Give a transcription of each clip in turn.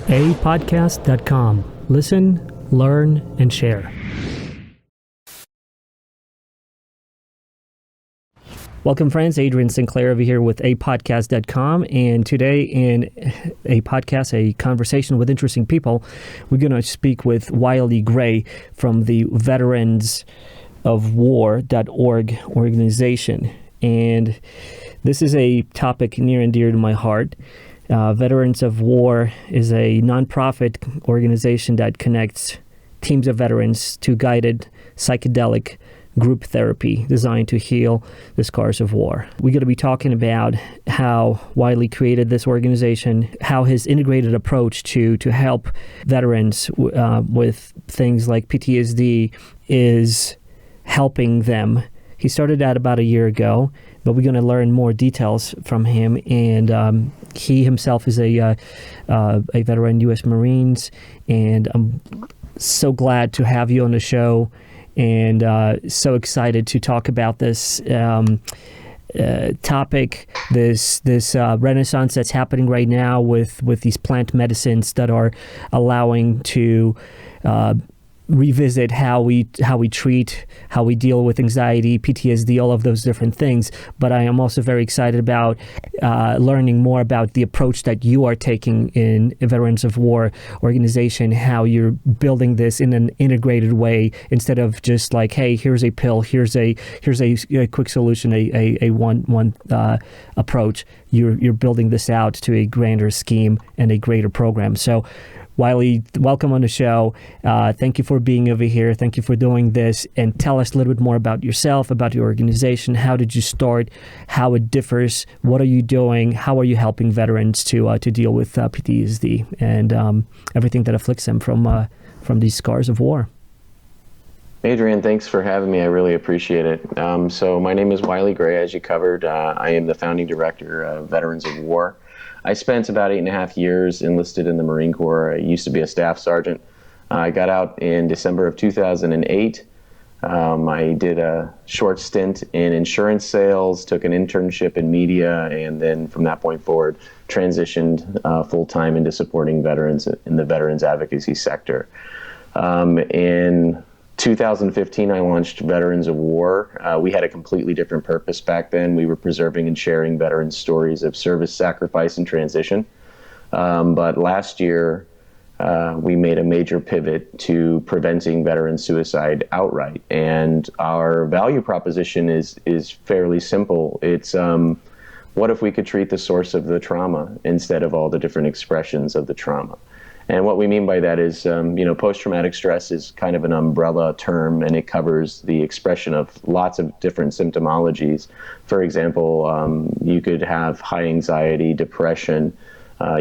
Apodcast.com. Listen, learn, and share. Welcome, friends. Adrian Sinclair over here with Apodcast.com. And today in a podcast, a conversation with interesting people, we're going to speak with Wyly Gray from the Veterans of War.org organization. And this is a topic near and dear to my heart. Veterans of War is a nonprofit organization that connects teams of veterans to guided psychedelic group therapy designed to heal the scars of war. We're going to be talking about how Wyly created this organization, how his integrated approach to help veterans with things like PTSD is helping them. He started that about a year ago, but we're going to learn more details from him. And he himself is a veteran U.S. Marines, and I'm so glad to have you on the show. And so excited to talk about this topic, this renaissance that's happening right now with these plant medicines that are allowing to revisit how we treat, how we deal with anxiety, PTSD, all of those different things. But I am also very excited about learning more about the approach that you are taking in Veterans of War organization, how you're building this in an integrated way instead of just like, hey, here's a pill, here's a quick solution, a one approach. You're building this out to a grander scheme and a greater program. So Wyly, welcome on the show. Thank you for being over here. Thank you for doing this. And tell us a little bit more about yourself, about your organization. How did you start? How it differs? What are you doing? How are you helping veterans to deal with PTSD and everything that afflicts them from these scars of war? Adrian, thanks for having me. I really appreciate it. So my name is Wyly Gray, as you covered. I am the founding director of Veterans of War. I spent about 8.5 years enlisted in the Marine Corps. I used to be a staff sergeant. I got out in December of 2008. I did a short stint in insurance sales, took an internship in media, and then from that point forward, transitioned full-time into supporting veterans in the veterans advocacy sector. In 2015, I launched Veterans of War. We had a completely different purpose back then. We were preserving and sharing veterans' stories of service, sacrifice, and transition. But last year, we made a major pivot to preventing veteran suicide outright. And our value proposition is fairly simple. It's what if we could treat the source of the trauma instead of all the different expressions of the trauma? And what we mean by that is, post-traumatic stress is kind of an umbrella term, and it covers the expression of lots of different symptomologies. For example, you could have high anxiety, depression,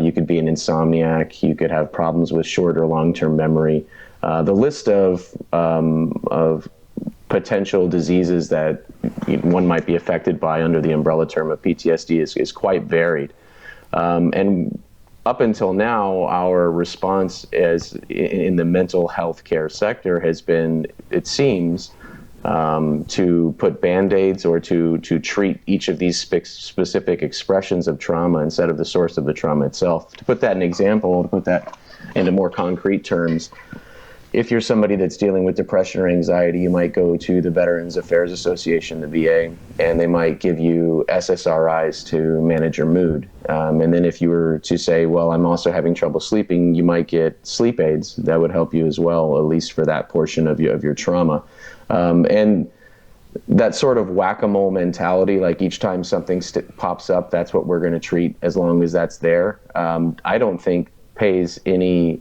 you could be an insomniac, you could have problems with short or long-term memory. The list of potential diseases that one might be affected by under the umbrella term of PTSD is quite varied. And up until now, our response in the mental health care sector has been, it seems, to put Band-Aids or to treat each of these specific expressions of trauma instead of the source of the trauma itself. To put that in example, to put that into more concrete terms, if you're somebody that's dealing with depression or anxiety, you might go to the Veterans Affairs Association, the VA, and they might give you SSRIs to manage your mood. And then if you were to say, well, I'm also having trouble sleeping, you might get sleep aids that would help you as well, at least for that portion of your trauma. And that sort of whack-a-mole mentality, like each time something pops up, that's what we're going to treat as long as that's there, I don't think pays any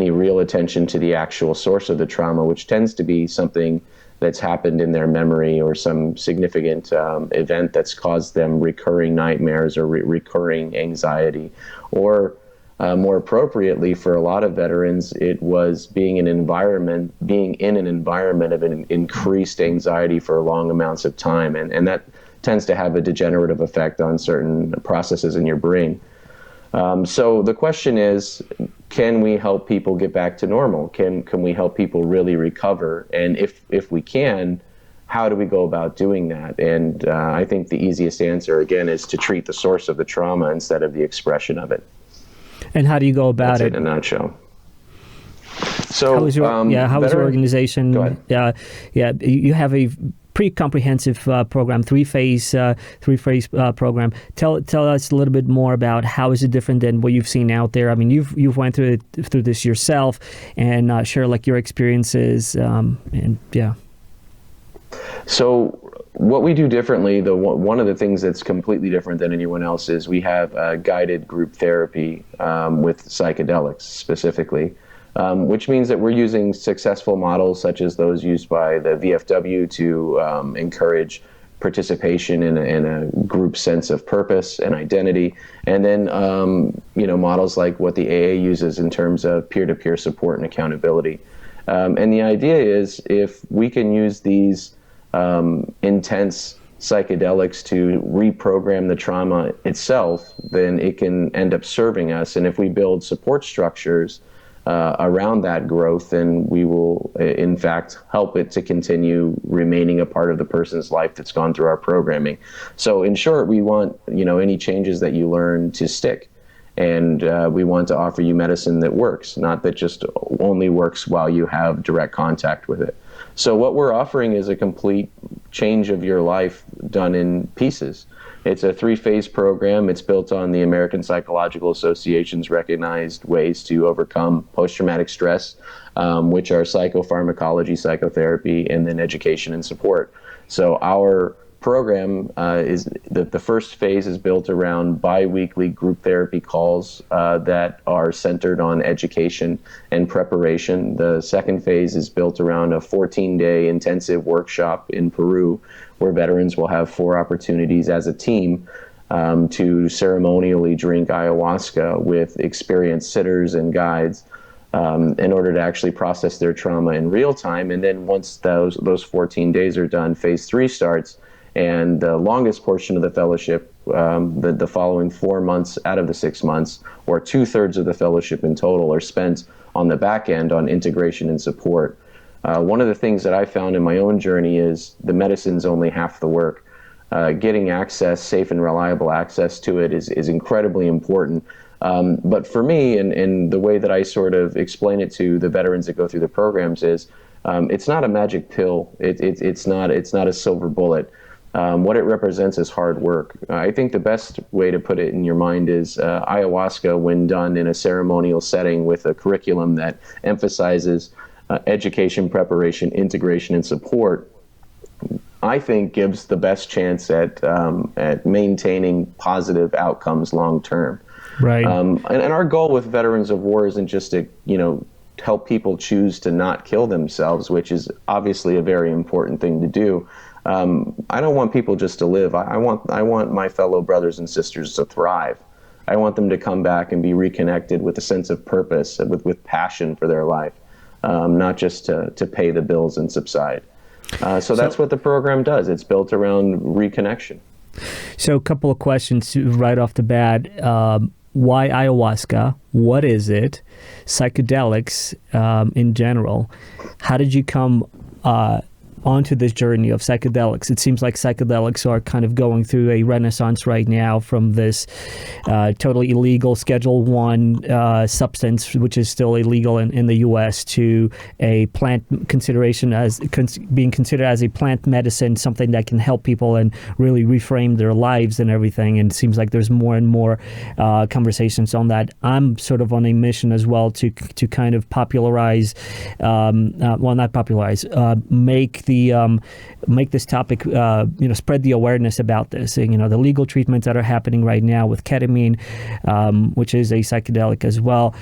real attention to the actual source of the trauma, which tends to be something that's happened in their memory or some significant event that's caused them recurring nightmares or recurring anxiety. Or more appropriately, for a lot of veterans, it was being in an environment of an increased anxiety for long amounts of time. And that tends to have a degenerative effect on certain processes in your brain. So the question is, can we help people get back to normal? Can we help people really recover? And if we can, how do we go about doing that? And I think the easiest answer, again, is to treat the source of the trauma instead of the expression of it. And how do you go about That's it? in a nutshell. So how was your organization? Go ahead. You have a pretty comprehensive program, three-phase program. Tell us a little bit more about how is it different than what you've seen out there. I mean, you've went through this yourself, and share like your experiences. So what we do differently, one of the things that's completely different than anyone else is we have guided group therapy with psychedelics specifically. Which means that we're using successful models such as those used by the VFW to encourage participation in a group sense of purpose and identity, and then models like what the AA uses in terms of peer-to-peer support and accountability. And the idea is if we can use these intense psychedelics to reprogram the trauma itself, then it can end up serving us. And if we build support structures around that growth, then we will, in fact, help it to continue remaining a part of the person's life that's gone through our programming. So in short, we want, any changes that you learn to stick. And we want to offer you medicine that works, not that just only works while you have direct contact with it. So what we're offering is a complete change of your life done in pieces. It's a 3-phase program. It's built on the American Psychological Association's recognized ways to overcome post-traumatic stress, which are psychopharmacology, psychotherapy, and then education and support. So our program is the first phase is built around bi-weekly group therapy calls that are centered on education and preparation. The second phase is built around a 14-day intensive workshop in Peru, where veterans will have 4 opportunities as a team to ceremonially drink ayahuasca with experienced sitters and guides in order to actually process their trauma in real time. And then once those 14 days are done, phase 3 starts, and the longest portion of the fellowship, the following 4 months out of the 6 months, or 2/3 of the fellowship in total, are spent on the back end on integration and support. One of the things that I found in my own journey is the medicine's only half the work. Getting access, safe and reliable access to it is incredibly important. But for me, and the way that I sort of explain it to the veterans that go through the programs is, it's not a magic pill. It's not a silver bullet. What it represents is hard work. I think the best way to put it in your mind is ayahuasca, when done in a ceremonial setting with a curriculum that emphasizes education, preparation, integration, and support, I think gives the best chance at maintaining positive outcomes long term. Right. And our goal with Veterans of War isn't just to, help people choose to not kill themselves, which is obviously a very important thing to do. I don't want people just to live. I want my fellow brothers and sisters to thrive. I want them to come back and be reconnected with a sense of purpose, with passion for their life, not just to pay the bills and subside. So that's what the program does. It's built around reconnection. So a couple of questions right off the bat. Why ayahuasca? What is it? Psychedelics in general. How did you come onto this journey of psychedelics? It seems like psychedelics are kind of going through a renaissance right now, from this totally illegal Schedule 1 substance, which is still illegal in the U.S., to a plant consideration as being considered as a plant medicine, something that can help people and really reframe their lives and everything. And it seems like there's more and more conversations on that. I'm sort of on a mission as well to kind of popularize, not popularize, make this topic, spread the awareness about this. And, the legal treatments that are happening right now with ketamine, which is a psychedelic as well,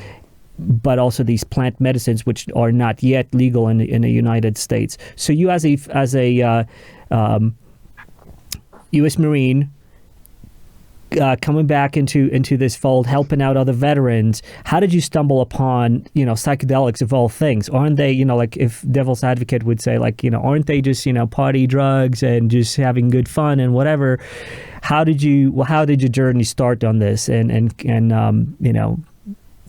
but also these plant medicines, which are not yet legal in the United States. So you, as a U.S. Marine, coming back into this fold, helping out other veterans, how did you stumble upon, psychedelics of all things? Aren't they, like if devil's advocate would say, like, aren't they just, party drugs and just having good fun and whatever? How did your journey start on this? And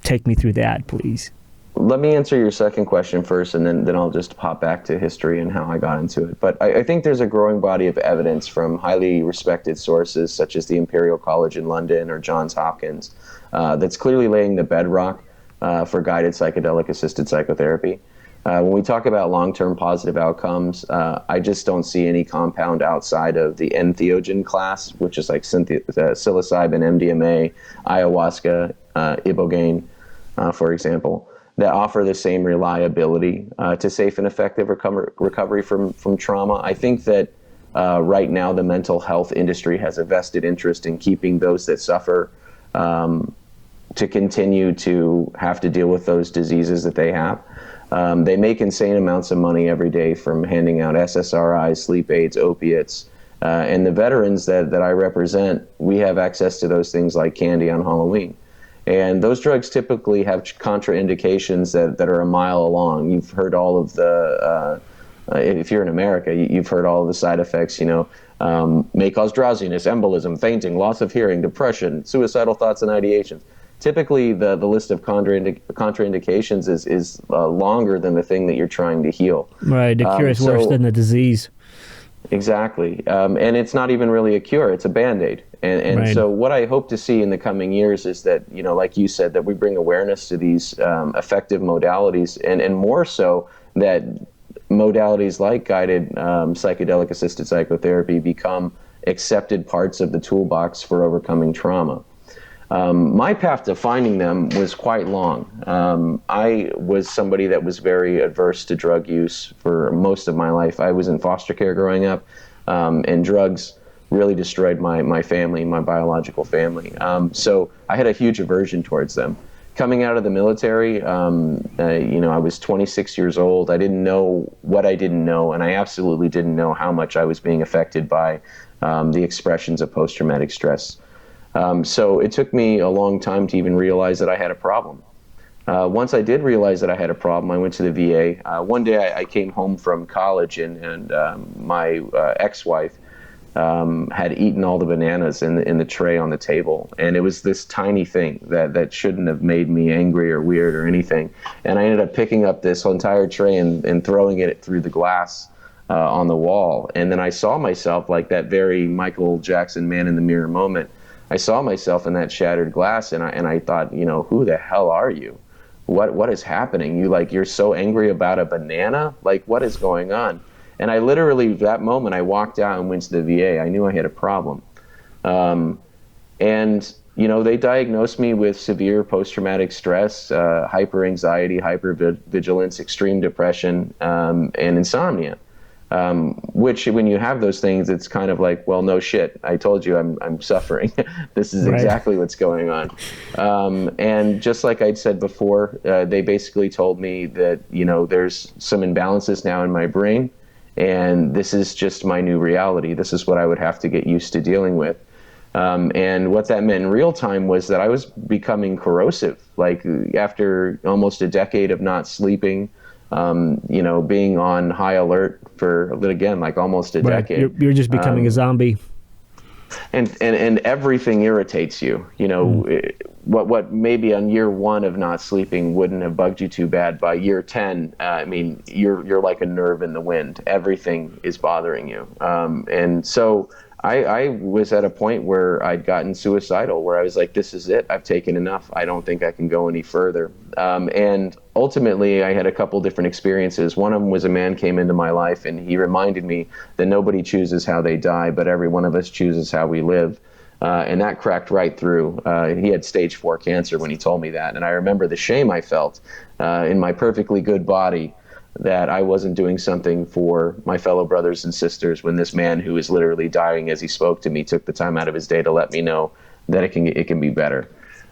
take me through that, please. Let me answer your second question first, and then I'll just hop back to history and how I got into it. But I think there's a growing body of evidence from highly respected sources, such as the Imperial College in London or Johns Hopkins, that's clearly laying the bedrock for guided psychedelic-assisted psychotherapy. When we talk about long-term positive outcomes, I just don't see any compound outside of the entheogen class, which is like psilocybin, MDMA, ayahuasca, ibogaine, for example, that offer the same reliability to safe and effective recovery from trauma. I think that right now the mental health industry has a vested interest in keeping those that suffer to continue to have to deal with those diseases that they have. They make insane amounts of money every day from handing out SSRIs, sleep aids, opiates. And the veterans that I represent, we have access to those things like candy on Halloween. And those drugs typically have contraindications that are a mile along. You've heard all of the, if you're in America, you've heard all of the side effects, may cause drowsiness, embolism, fainting, loss of hearing, depression, suicidal thoughts and ideations. Typically, the list of contraindications is longer than the thing that you're trying to heal. Right, the cure is worse than the disease. Exactly, and it's not even really a cure, it's a Band-Aid. And right. So what I hope to see in the coming years is that, like you said, that we bring awareness to these effective modalities, and more so that modalities like guided psychedelic-assisted psychotherapy become accepted parts of the toolbox for overcoming trauma. My path to finding them was quite long. I was somebody that was very adverse to drug use for most of my life. I was in foster care growing up, and drugs really destroyed my family, my biological family. So I had a huge aversion towards them. Coming out of the military, I was 26 years old. I didn't know what I didn't know, and I absolutely didn't know how much I was being affected by the expressions of post-traumatic stress. So it took me a long time to even realize that I had a problem. Once I did realize that I had a problem, I went to the VA. One day I came home from college, and my ex-wife had eaten all the bananas in the tray on the table. And it was this tiny thing that shouldn't have made me angry or weird or anything. And I ended up picking up this entire tray and throwing it through the glass on the wall. And then I saw myself like that very Michael Jackson Man in the Mirror moment. I saw myself in that shattered glass, and I thought, who the hell are you? What is happening? You're so angry about a banana? Like, what is going on? And I literally, that moment, I walked out and went to the VA. I knew I had a problem. They diagnosed me with severe post-traumatic stress, hyper-anxiety, hyper-vigilance, extreme depression, and insomnia. Which, when you have those things, it's kind of like, well, no shit. I told you I'm suffering. This is exactly what's going on. And just like I'd said before, they basically told me that, there's some imbalances now in my brain, and this is just my new reality. This is what I would have to get used to dealing with. And what that meant in real time was that I was becoming corrosive. Like, after almost a decade of not sleeping, being on high alert for, again, like almost a decade. You're just becoming a zombie. And everything irritates you. What maybe on year one of not sleeping wouldn't have bugged you too bad, by year 10, you're like a nerve in the wind. Everything is bothering you. And so I was at a point where I'd gotten suicidal, where I was like, this is it. I've taken enough. I don't think I can go any further. And ultimately, I had a couple different experiences. One of them was a man came into my life, and he reminded me that nobody chooses how they die, but every one of us chooses how we live. And that cracked right through. He had stage 4 cancer when he told me that. And I remember the shame I felt in my perfectly good body that I wasn't doing something for my fellow brothers and sisters when this man who is literally dying as he spoke to me took the time out of his day to let me know that it can be better.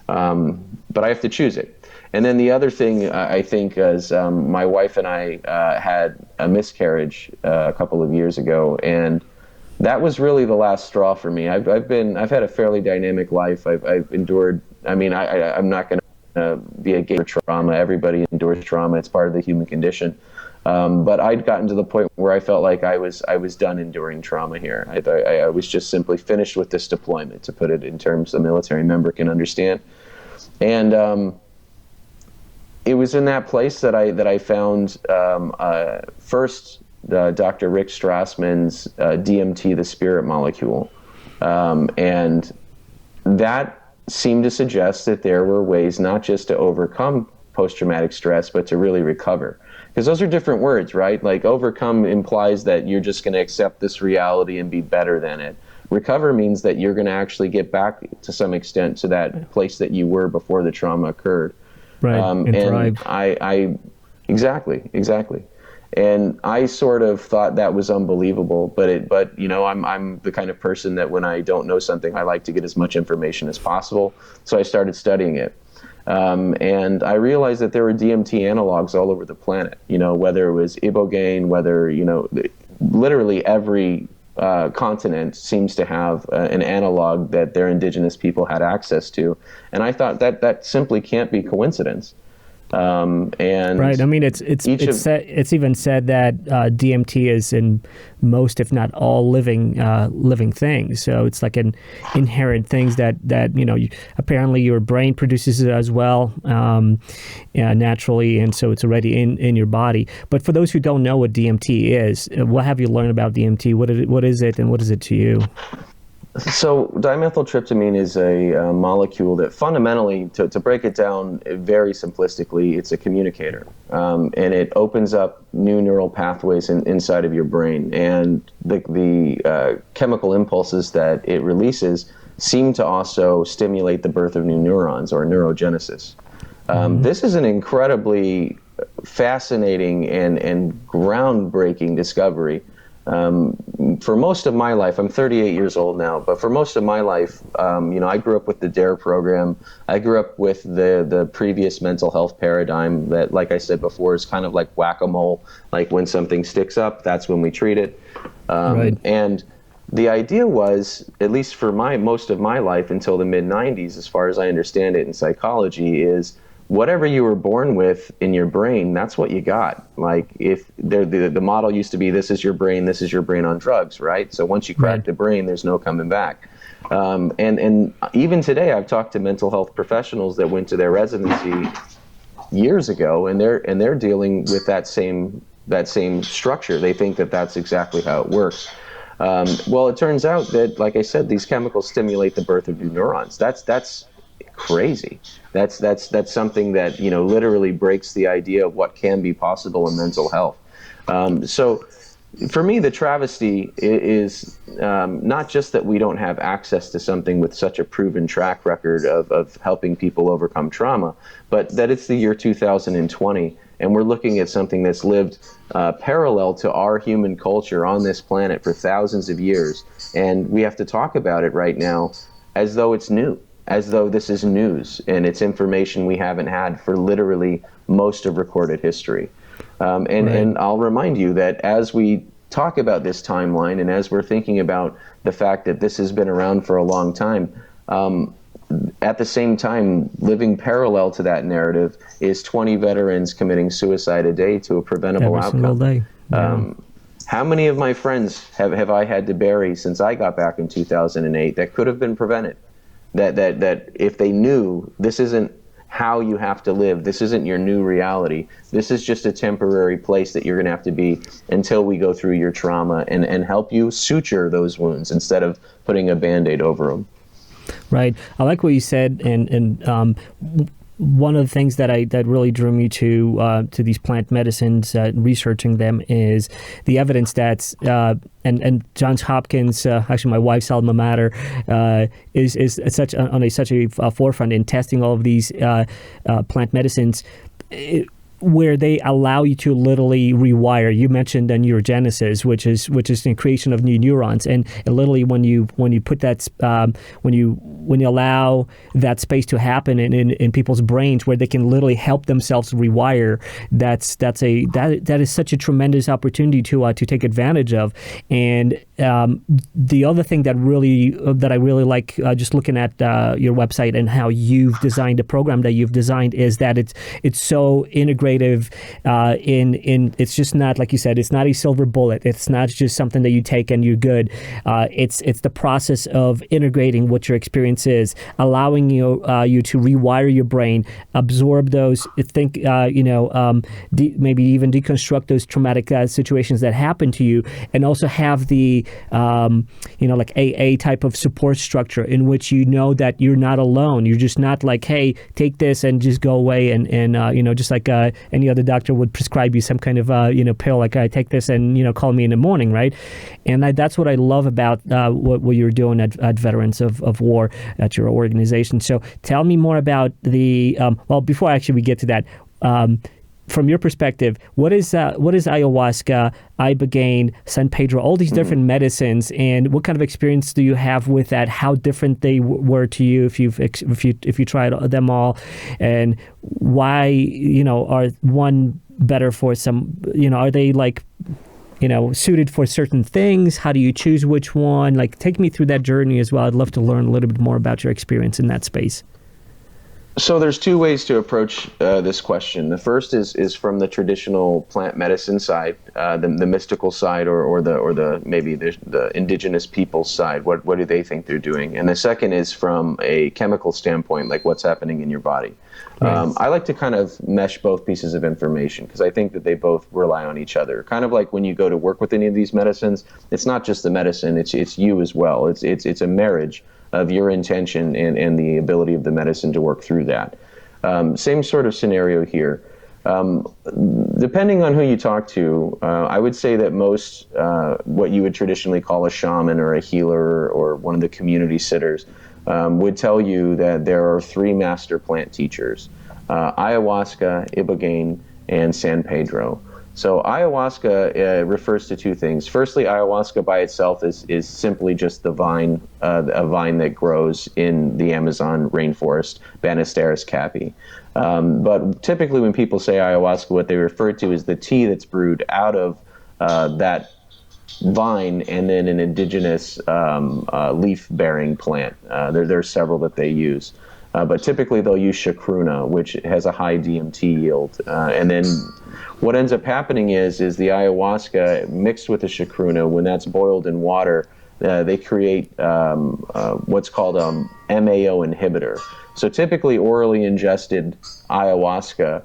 But I have to choose it. And then the other thing I think is my wife and I had a miscarriage a couple of years ago, and that was really the last straw for me. I've had a fairly dynamic life. I've endured. I'm not going to be a gate for trauma. Everybody endures trauma. It's part of the human condition. But I'd gotten to the point where I felt like I was done enduring trauma here. I was just simply finished with this deployment, to put it in terms a military member can understand. And it was in that place that I found first Dr. Rick Strassman's DMT, the spirit molecule, and that seemed to suggest that there were ways not just to overcome post-traumatic stress, but to really recover. Because those are different words, right? Like overcome implies that you're just going to accept this reality and be better than it. Recover means that you're going to actually get back to some extent to that place that you were before the trauma occurred. Right. And thrive. Exactly. And I sort of thought that was unbelievable, but you know, I'm the kind of person that when I don't know something, I like to get as much information as possible. So I started studying it. And I realized that there were DMT analogs all over the planet, you know, whether it was ibogaine, whether, you know, literally every continent seems to have an analog that their indigenous people had access to. And I thought that simply can't be coincidence. And right. I mean, it's even said that DMT is in most, if not all, living things. So it's like an inherent things that you know. Apparently, your brain produces it as well, naturally, and so it's already in your body. But for those who don't know what DMT is, what have you learned about DMT? What is it, and what is it to you? So dimethyltryptamine is a molecule that fundamentally, to break it down very simplistically, it's a communicator. And it opens up new neural pathways inside of your brain. And the chemical impulses that it releases seem to also stimulate the birth of new neurons, or neurogenesis. This is an incredibly fascinating and groundbreaking discovery. For most of my life, I'm 38 years old now, but for most of my life, you know, I grew up with the DARE program. I grew up with the previous mental health paradigm that, like I said before, is kind of like whack-a-mole. Like when something sticks up, that's when we treat it. Right. And the idea was, at least for most of my life until the mid-90s, as far as I understand it in psychology, is whatever you were born with in your brain, that's what you got. Like if the model used to be, this is your brain on drugs, right? So once you crack the brain, there's no coming back. And even today, I've talked to mental health professionals that went to their residency years ago, and they're dealing with that same structure. They think that that's exactly how it works. Well, it turns out that, like I said, these chemicals stimulate the birth of new neurons. That's crazy. That's something that, you know, literally breaks the idea of what can be possible in mental health. So for me, the travesty is not just that we don't have access to something with such a proven track record of helping people overcome trauma, but that it's the year 2020, and we're looking at something that's lived parallel to our human culture on this planet for thousands of years, and we have to talk about it right now as though it's new. As though this is news, and it's information we haven't had for literally most of recorded history. And I'll remind you that as we talk about this timeline, and as we're thinking about the fact that this has been around for a long time, at the same time, living parallel to that narrative is 20 veterans committing suicide a day to a preventable outcome. Every single day. Yeah. How many of my friends have I had to bury since I got back in 2008 that could have been prevented? That if they knew this isn't how you have to live, this isn't your new reality, this is just a temporary place that you're going to have to be until we go through your trauma and help you suture those wounds instead of putting a Band-Aid over them. Right. I like what you said, and one of the things that really drew me to these plant medicines, researching them, is the evidence that's and Johns Hopkins, actually my wife's alma mater, is such a forefront in testing all of these plant medicines. Where they allow you to literally rewire. You mentioned the neurogenesis, which is the creation of new neurons, and literally when you put that when you allow that space to happen in people's brains, where they can literally help themselves rewire, that is such a tremendous opportunity to take advantage of. And the other thing that I really like, just looking at your website and how you've designed the program that you've designed, is that it's so integrated. It's just not, like you said, it's not a silver bullet. It's not just something that you take and you're good. It's the process of integrating what your experience is, allowing you to rewire your brain, absorb those, maybe even deconstruct those traumatic situations that happen to you, and also have the like AA type of support structure in which you know that you're not alone. You're just not like, hey, take this and just go away and just like any other doctor would prescribe you some kind of pill, like take this and call me in the morning, right? And that's what I love about what you're doing at Veterans of War at your organization. So tell me more about the before actually we get to that. From your perspective, what is ayahuasca, ibogaine, San Pedro, all these different medicines, and what kind of experience do you have with that? How different they were to you if you tried them all, and why are one better for some? Are they like suited for certain things? How do you choose which one? Like, take me through that journey as well. I'd love to learn a little bit more about your experience in that space. So there's two ways to approach this question. The first is from the traditional plant medicine side, the mystical side, or the maybe the indigenous people's side. What do they think they're doing? And the second is from a chemical standpoint, like what's happening in your body. Right. I like to kind of mesh both pieces of information because I think that they both rely on each other. Kind of like when you go to work with any of these medicines, it's not just the medicine; it's you as well. It's a marriage of your intention and the ability of the medicine to work through that. Same sort of scenario here. Depending on who you talk to, I would say that most what you would traditionally call a shaman or a healer or one of the community sitters would tell you that there are three master plant teachers, ayahuasca, ibogaine, and San Pedro. So ayahuasca refers to two things. Firstly, ayahuasca by itself is simply just a vine that grows in the Amazon rainforest, Banisteris caapi. But typically when people say ayahuasca, what they refer to is the tea that's brewed out of that vine and then an indigenous leaf-bearing plant. There are several that they use. But typically they'll use chacruna, which has a high DMT yield. And then what ends up happening is the ayahuasca mixed with the chacruna, when that's boiled in water, they create what's called a MAO inhibitor. So typically orally ingested ayahuasca,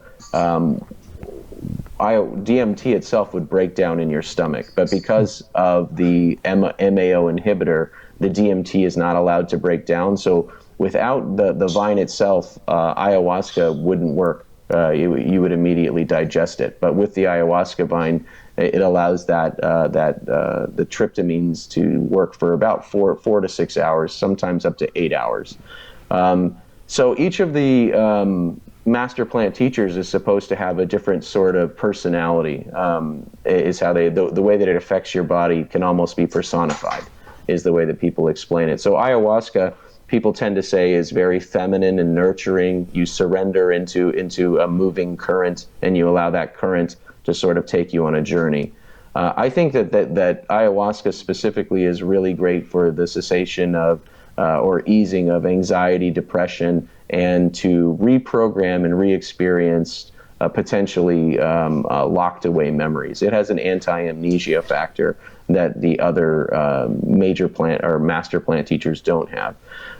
DMT itself would break down in your stomach. But because of the MAO inhibitor, the DMT is not allowed to break down. So without the vine itself, ayahuasca wouldn't work. You would immediately digest it. But with the ayahuasca vine, it allows the tryptamines to work for about 4 to 6 hours, sometimes up to 8 hours. So each of the master plant teachers is supposed to have a different sort of personality. Is how the way that it affects your body can almost be personified, is the way that people explain it. So ayahuasca, people tend to say, is very feminine and nurturing. You surrender into a moving current, and you allow that current to sort of take you on a journey. I think that ayahuasca specifically is really great for the cessation of or easing of anxiety, depression, and to reprogram and re-experience potentially locked away memories. It has an anti-amnesia factor that the other major plant or master plant teachers don't have.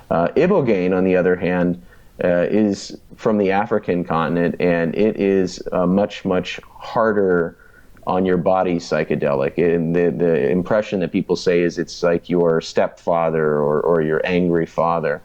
Ibogaine, on the other hand, is from the African continent, and it is much, much harder on your body psychedelic. And the impression that people say is it's like your stepfather or your angry father.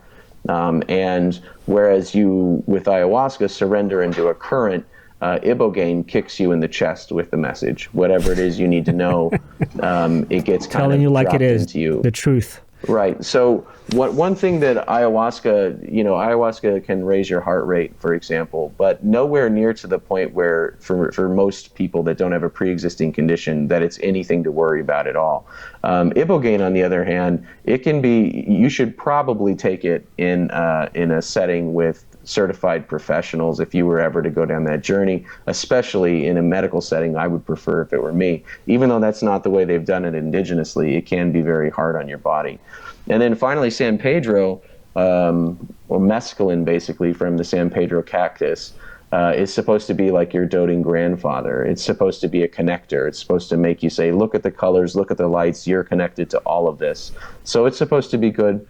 And whereas you, with ayahuasca, surrender into a current, Ibogaine kicks you in the chest with the message. Whatever it is you need to know, it gets kind telling of you like dropped it is, into you. the truth. Right. So one thing that ayahuasca can raise your heart rate, for example, but nowhere near to the point where for most people that don't have a pre-existing condition that it's anything to worry about at all. Ibogaine, on the other hand, it can be. You should probably take it in a setting with certified professionals if you were ever to go down that journey, especially in a medical setting. I would prefer if it were me. Even though that's not the way they've done it indigenously, it can be very hard on your body. And then finally, San Pedro, or mescaline, basically, from the San Pedro cactus, is supposed to be like your doting grandfather. It's supposed to be a connector. It's supposed to make you say, look at the colors, look at the lights, you're connected to all of this. So it's supposed to be good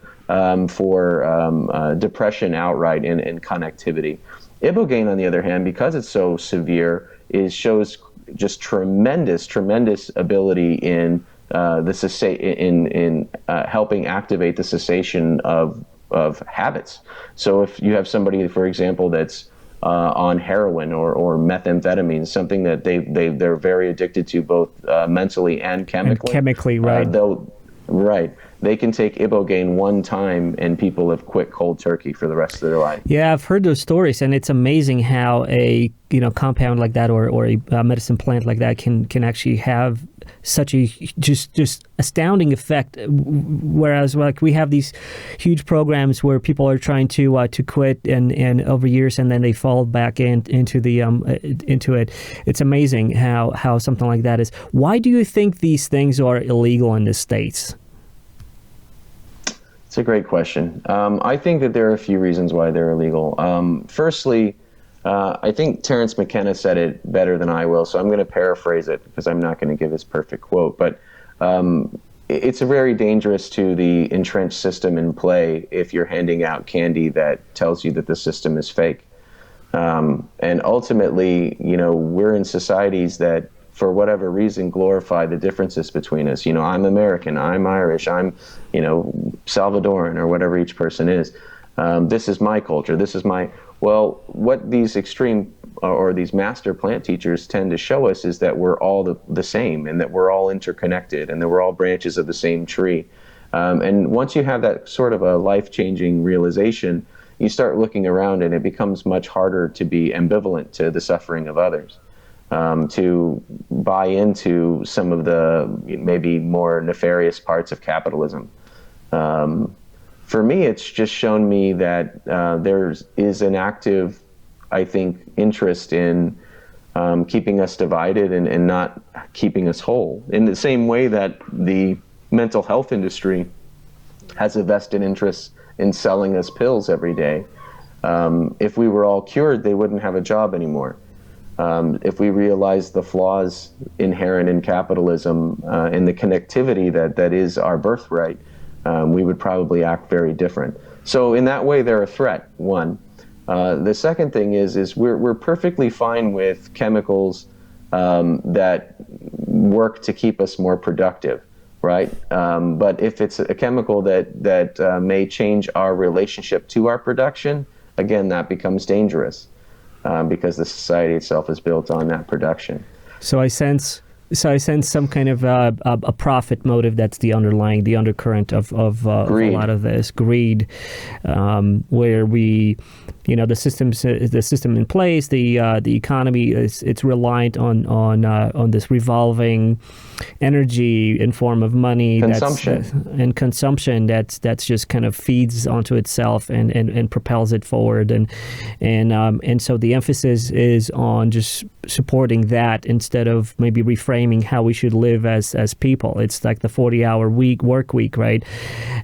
for depression outright and connectivity. Ibogaine, on the other hand, because it's so severe, shows just tremendous ability in helping activate the cessation of habits. So if you have somebody, for example, that's on heroin or methamphetamine, something that they're very addicted to, both mentally and chemically. Right. They can take Ibogaine one time and people have quit cold turkey for the rest of their life. Yeah, I've heard those stories, and it's amazing how a compound like that or a medicine plant like that can actually have such a just astounding effect. Whereas like we have these huge programs where people are trying to quit and over years, and then they fall back into it. It's amazing how something like that is. Why do you think these things are illegal in the States? It's a great question. I think that there are a few reasons why they're illegal. Firstly, I think Terence McKenna said it better than I will, so I'm going to paraphrase it because I'm not going to give his perfect quote. But it's very dangerous to the entrenched system in play if you're handing out candy that tells you that the system is fake. And ultimately, we're in societies that, for whatever reason, glorify the differences between us. I'm American, I'm Irish, I'm, Salvadoran, or whatever each person is. This is my culture, well, what these extreme or these master plant teachers tend to show us is that we're all the same, and that we're all interconnected, and that we're all branches of the same tree. And once you have that sort of a life-changing realization, you start looking around and it becomes much harder to be ambivalent to the suffering of others. To buy into some of the maybe more nefarious parts of capitalism. For me, it's just shown me that there is an active, I think, interest in keeping us divided and not keeping us whole. In the same way that the mental health industry has a vested interest in selling us pills every day. If we were all cured, they wouldn't have a job anymore. If we realize the flaws inherent in capitalism and the connectivity that is our birthright, we would probably act very different. So in that way, they're a threat, one. The second thing is we're perfectly fine with chemicals that work to keep us more productive, right? But if it's a chemical that may change our relationship to our production, again, that becomes dangerous. Because the society itself is built on that production. So I sense some kind of a profit motive that's the undercurrent of a lot of this greed, where we, the system in place, the economy it's reliant on this revolving energy in form of money, consumption that's just kind of feeds onto itself and propels it forward, and so the emphasis is on just supporting that instead of maybe reframing how we should live as people. It's like the 40-hour work week, right?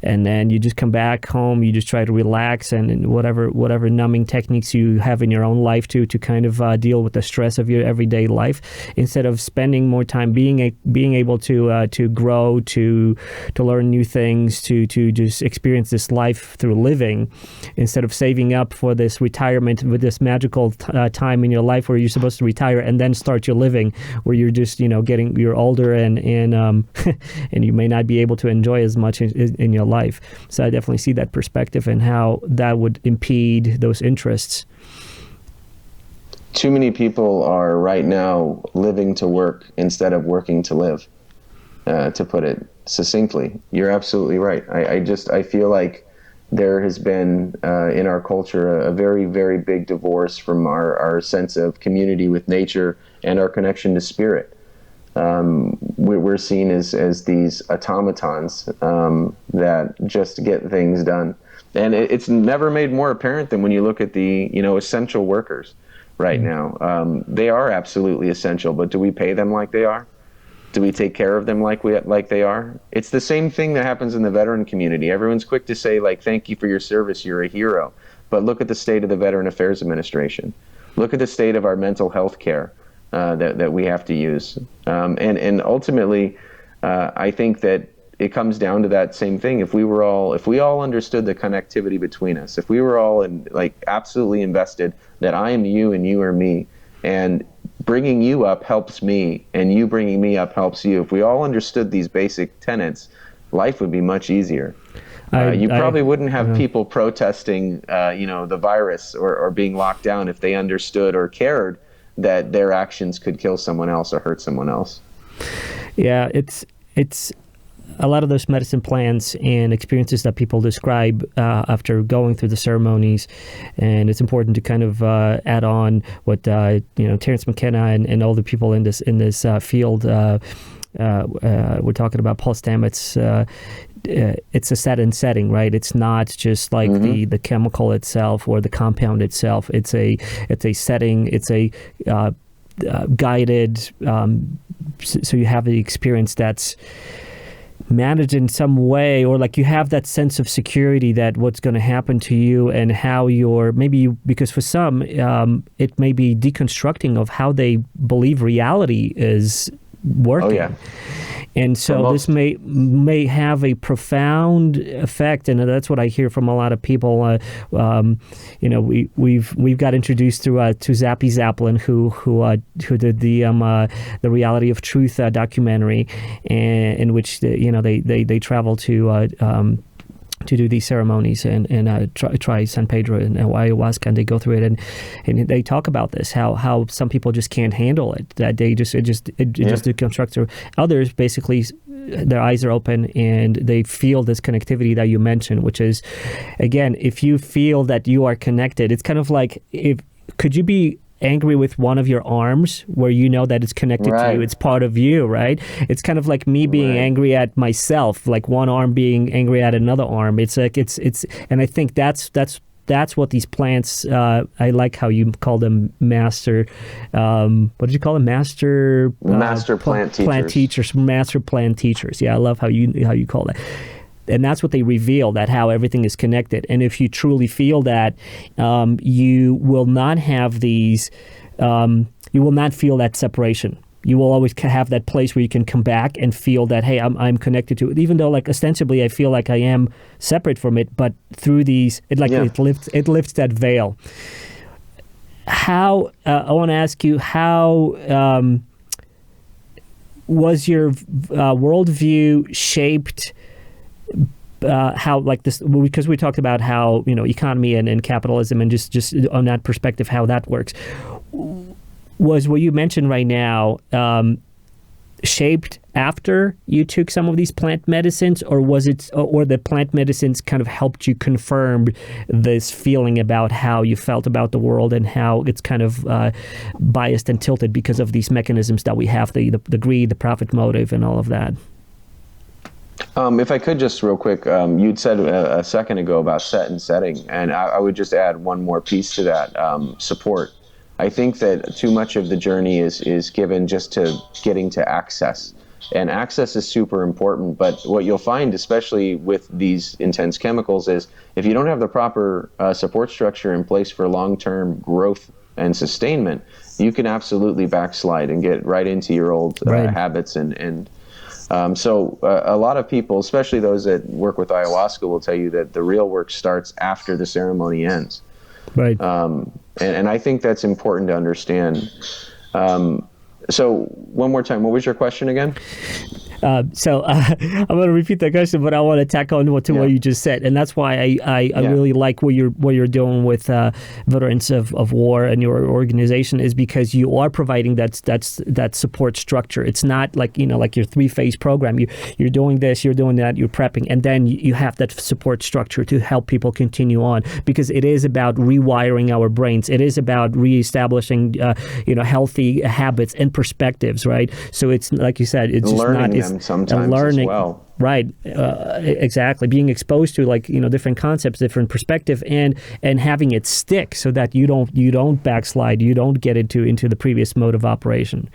And then you just come back home, you just try to relax and whatever numbing techniques you have in your own life to kind of deal with the stress of your everyday life, instead of spending more time being able to grow, to learn new things, to just experience this life through living, instead of saving up for this retirement with this magical time in your life where you're supposed to retire and then start your living, where you're just you're older and and you may not be able to enjoy as much in your life. So I definitely see that perspective and how that would impede those interests. Too many people are right now living to work instead of working to live, to put it succinctly. You're absolutely right. I feel like there has been in our culture a very, very big divorce from our sense of community with nature and our connection to spirit. We're seen as these automatons that just get things done. And it's never made more apparent than when you look at the essential workers right now. They are absolutely essential, but do we pay them like they are? Do we take care of them like they are? It's the same thing that happens in the veteran community. Everyone's quick to say, thank you for your service, you're a hero. But look at the state of the Veteran Affairs Administration. Look at the state of our mental health care that we have to use. And ultimately, I think that it comes down to that same thing. If we all understood the connectivity between us, if we were all absolutely invested that I am you and you are me, and bringing you up helps me, and you bringing me up helps you. If we all understood these basic tenets, life would be much easier. You probably wouldn't have people protesting, the virus or being locked down if they understood or cared that their actions could kill someone else or hurt someone else. Yeah, it's a lot of those medicine plants and experiences that people describe after going through the ceremonies, and it's important to kind of add on what Terence McKenna and all the people in this field. We're talking about Paul Stamets. It's a set and setting, right? It's not just like the chemical itself or the compound itself. It's a setting. It's a guided. So you have the experience that's managed in some way, or like you have that sense of security that what's going to happen to you and how because for some it may be deconstructing of how they believe reality is working. Oh, yeah. And so this may have a profound effect, and that's what I hear from a lot of people. We've got introduced to Zappy Zaplin, who did the Reality of Truth documentary, in which they travel to do these ceremonies and try San Pedro and ayahuasca, and they go through it and they talk about this, how some people just can't handle it, that they just deconstructs. Others basically their eyes are open and they feel this connectivity that you mentioned, which is, again, if you feel that you are connected, it's kind of like, could you be angry with one of your arms where you know that it's connected to you, it's part of you, right? It's kind of like me being angry at myself, like one arm being angry at another arm. It's like it's and I think that's what these plants, I like how you call them master, what did you call them? Master plant teachers. Master plant teachers. Yeah, I love how you call that. And that's what they reveal, that how everything is connected. And if you truly feel that, you will not have you will not feel that separation. You will always have that place where you can come back and feel that, hey, I'm connected to it. Even though, like, ostensibly I feel like I am separate from it, but through these, it lifts that veil. How, I want to ask you, how was your worldview shaped? How, like this, because we talked about how economy and capitalism and just on that perspective how that works, was what you mentioned right now shaped after you took some of these plant medicines, or was it, or the plant medicines kind of helped you confirm this feeling about how you felt about the world and how it's kind of biased and tilted because of these mechanisms that we have, the greed, the profit motive, and all of that? If I could just real quick, you'd said a second ago about set and setting, and I would just add one more piece to that, support. I think that too much of the journey is given just to getting to access. And access is super important, but what you'll find, especially with these intense chemicals, is if you don't have the proper support structure in place for long-term growth and sustainment, you can absolutely backslide and get right into your old habits So a lot of people, especially those that work with ayahuasca, will tell you that the real work starts after the ceremony ends. Right. And I think that's important to understand. So one more time, what was your question again? I'm going to repeat that question, but I want to tack on to what you just said, and that's why I really like what you're doing with veterans of war and your organization, is because you are providing that support structure. It's not like like your 3-phase program. You're doing this, you're doing that, you're prepping, and then you have that support structure to help people continue on, because it is about rewiring our brains. It is about reestablishing healthy habits and perspectives, right? So it's like you said, it's just learning not. Them sometimes learning as well. Right, exactly. Being exposed to different concepts, different perspective, and having it stick so that you don't backslide, you don't get into the previous mode of operation.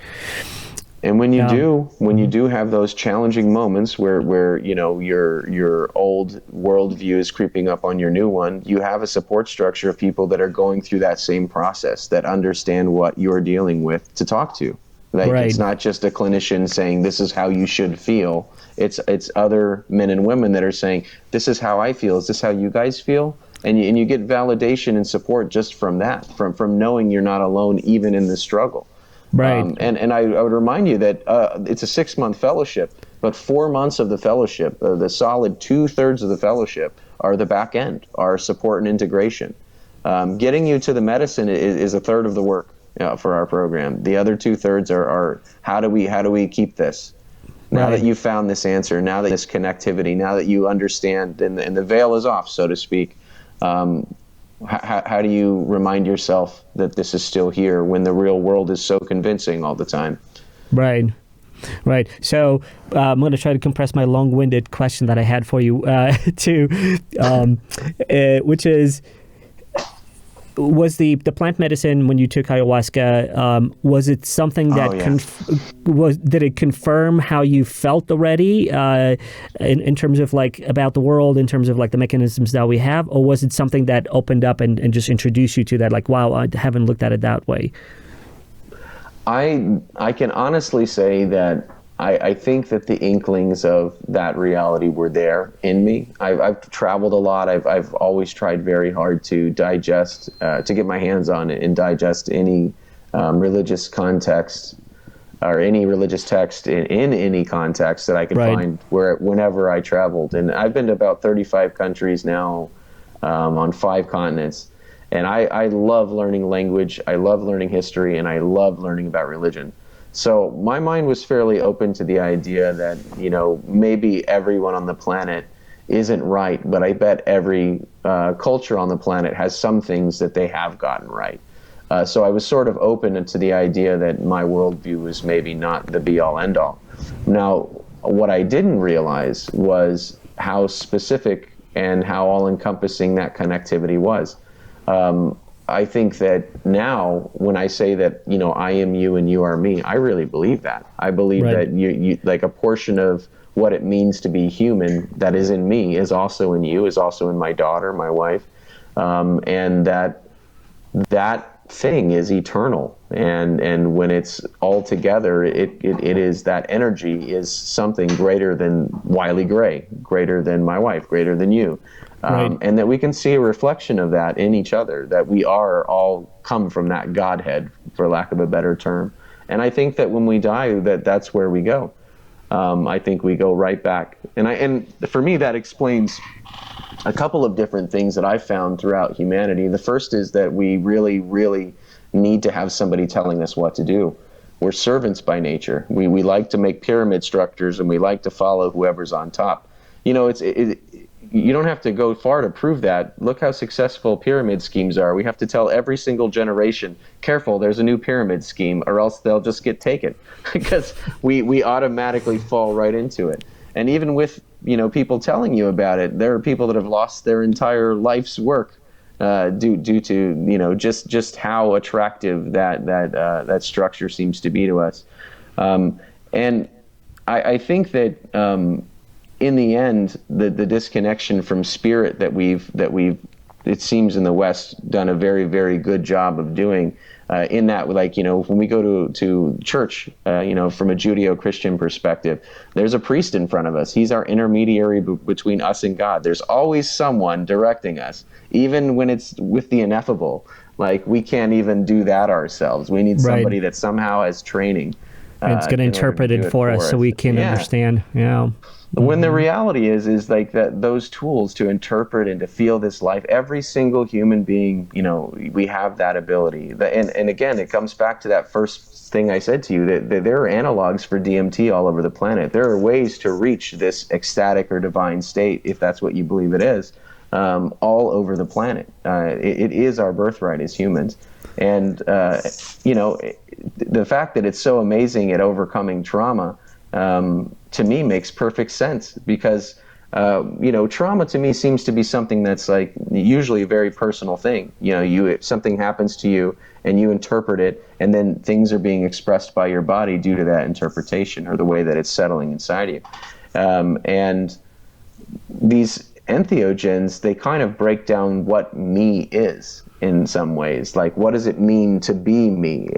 And when you do have those challenging moments where your old worldview is creeping up on your new one, you have a support structure of people that are going through that same process, that understand what you're dealing with, to talk to. It's not just a clinician saying this is how you should feel. It's other men and women that are saying, this is how I feel. Is this how you guys feel? And you get validation and support just from that, from knowing you're not alone even in the struggle. Right. And I would remind you that it's a 6-month fellowship, but 4 months of the fellowship, the solid 2/3 of the fellowship, are the back end, are support and integration. Getting you to the medicine is 1/3 of the work for our program. The other 2/3 are how do we keep this? Now that you've found this answer, now that this connectivity, now that you understand, and the veil is off, so to speak, how do you remind yourself that this is still here when the real world is so convincing all the time? Right. Right. So I'm going to try to compress my long-winded question that I had for you which is, was the plant medicine, when you took ayahuasca, was it something that did it confirm how you felt already in terms of like about the world, in terms of like the mechanisms that we have, or was it something that opened up and just introduced you to that, like, wow, I haven't looked at it that way? I can honestly say that I think that the inklings of that reality were there in me. I've traveled a lot. I've always tried very hard to digest, to get my hands on it and digest any religious context or any religious text in any context that I could find whenever I traveled. And I've been to about 35 countries now, on 5 continents. And I love learning language, I love learning history, and I love learning about religion. So my mind was fairly open to the idea that, maybe everyone on the planet isn't right, but I bet every culture on the planet has some things that they have gotten right. So I was sort of open to the idea that my worldview was maybe not the be-all, end-all. Now, what I didn't realize was how specific and how all-encompassing that connectivity was. I think that now, when I say that, I am you and you are me, I really believe that. I believe that you like a portion of what it means to be human that is in me is also in you, is also in my daughter, my wife, and that thing is eternal. And when it's all together, it is, that energy is something greater than Wyly Gray, greater than my wife, greater than you. And that we can see a reflection of that in each other, that we are all come from that Godhead, for lack of a better term. And I think that when we die, that's where we go. I think we go right back. And for me, that explains a couple of different things that I found throughout humanity. The first is that we really, really need to have somebody telling us what to do. We're servants by nature. We like to make pyramid structures, and we like to follow whoever's on top. You don't have to go far to prove that. Look how successful pyramid schemes are. We have to tell every single generation, careful, there's a new pyramid scheme, or else they'll just get taken, because we automatically fall right into it. And even with people telling you about it, there are people that have lost their entire life's work due to just how attractive that structure seems to be to us. And I think that in the end, the disconnection from spirit that we've it seems in the West done a very, very good job of doing, in that, like, when we go to church, from a Judeo-Christian perspective, there's a priest in front of us. He's our intermediary between us and God. There's always someone directing us, even when it's with the ineffable. Like, we can't even do that ourselves. We need somebody that somehow has training. And it's going to interpret it for us so we can understand. Yeah. When the reality is like that, those tools to interpret and to feel this life, every single human being, we have that ability. And again, it comes back to that first thing I said to you, that there are analogs for DMT all over the planet. There are ways to reach this ecstatic or divine state, if that's what you believe it is, all over the planet. It is our birthright as humans. And, the fact that it's so amazing at overcoming trauma, to me makes perfect sense, because trauma to me seems to be something that's like usually a very personal thing. Something happens to you and you interpret it, and then things are being expressed by your body due to that interpretation or the way that it's settling inside you. And these entheogens, they kind of break down what me is in some ways. Like, what does it mean to be me?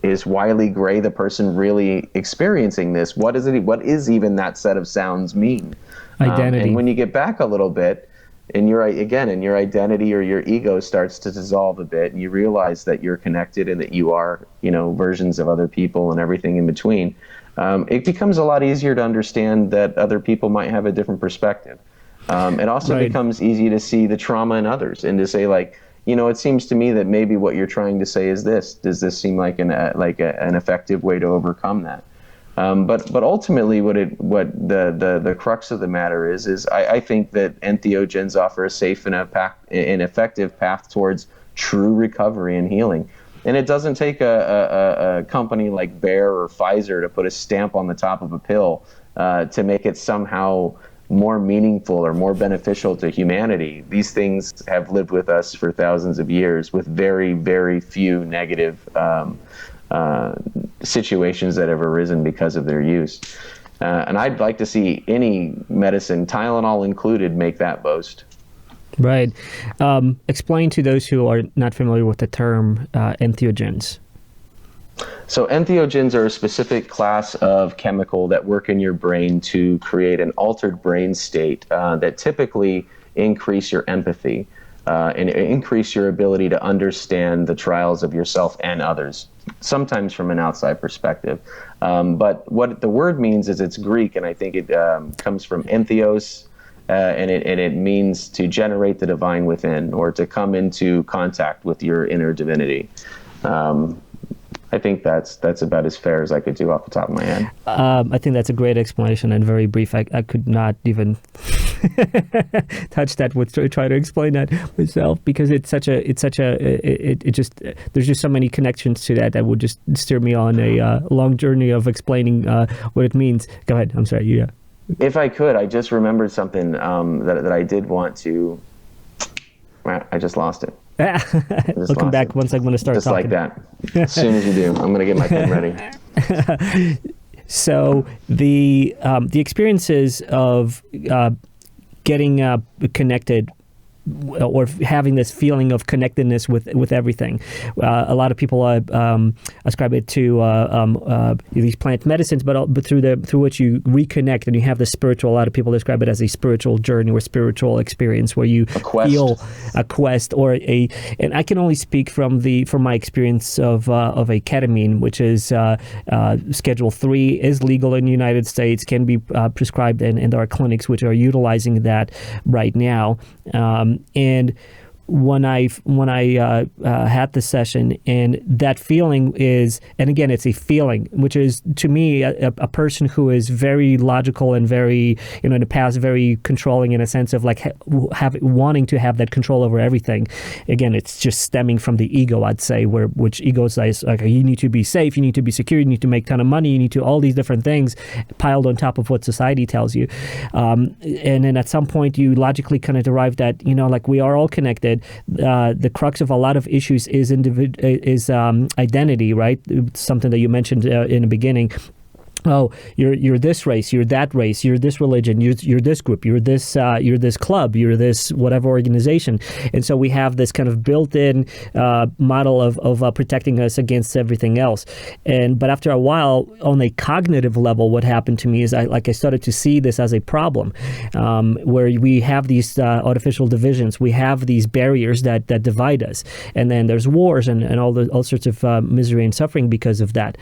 Is Wyly Gray the person really experiencing this? What is even that set of sounds mean? Identity. And when you get back a little bit, and your identity or your ego starts to dissolve a bit, and you realize that you're connected and that you are, versions of other people and everything in between, it becomes a lot easier to understand that other people might have a different perspective. It also becomes easy to see the trauma in others and to say, like, it seems to me that maybe what you're trying to say is this. Does this seem like an effective way to overcome that? But ultimately, what the crux of the matter is I think that entheogens offer a safe and effective path towards true recovery and healing. And it doesn't take a company like Bayer or Pfizer to put a stamp on the top of a pill to make it somehow more meaningful or more beneficial to humanity. These things have lived with us for thousands of years with very, very few negative situations that have arisen because of their use. And I'd like to see any medicine, Tylenol included, make that boast. Right. Explain to those who are not familiar with the term entheogens. So entheogens are a specific class of chemical that work in your brain to create an altered brain state that typically increase your empathy and increase your ability to understand the trials of yourself and others, sometimes from an outside perspective. But what the word means is it's Greek, and I think it comes from entheos, and it means to generate the divine within, or to come into contact with your inner divinity. I think that's about as fair as I could do off the top of my head. I think that's a great explanation and very brief. I could not even touch that with try to explain that myself, because there's just so many connections to that would just steer me on a long journey of explaining what it means. Go ahead. I'm sorry. Yeah. If I could, I just remembered something that I did want to. I just lost it. I'll come back once I'm going to start just talking. Just like that. As soon as you do, I'm going to get my pen ready. So the experiences of getting connected, or having this feeling of connectedness with everything. A lot of people ascribe it to these plant medicines, but through which you reconnect and you have the spiritual. A lot of people describe it as a spiritual journey or spiritual experience where you feel a quest or and I can only speak from my experience of a ketamine, which is Schedule 3, is legal in the United States, can be prescribed, and there are clinics which are utilizing that right now. And when I had the session, and that feeling is, and again, it's a feeling, which is to me a person who is very logical and very, in the past, very controlling in a sense of like wanting to have that control over everything. Again, it's just stemming from the ego, I'd say, which ego says, like, you need to be safe, you need to be secure, you need to make a ton of money, you need to all these different things piled on top of what society tells you. And then at some point you logically kind of derive that, like we are all connected. The crux of a lot of issues is identity, right? Something that you mentioned in the beginning. Oh, you're this race, you're that race, you're this religion, you're this group, you're this club, you're this whatever organization, and so we have this kind of built-in model of protecting us against everything else. But after a while, on a cognitive level, what happened to me is I started to see this as a problem, where we have these artificial divisions, we have these barriers that divide us, and then there's wars and all sorts of misery and suffering because of that.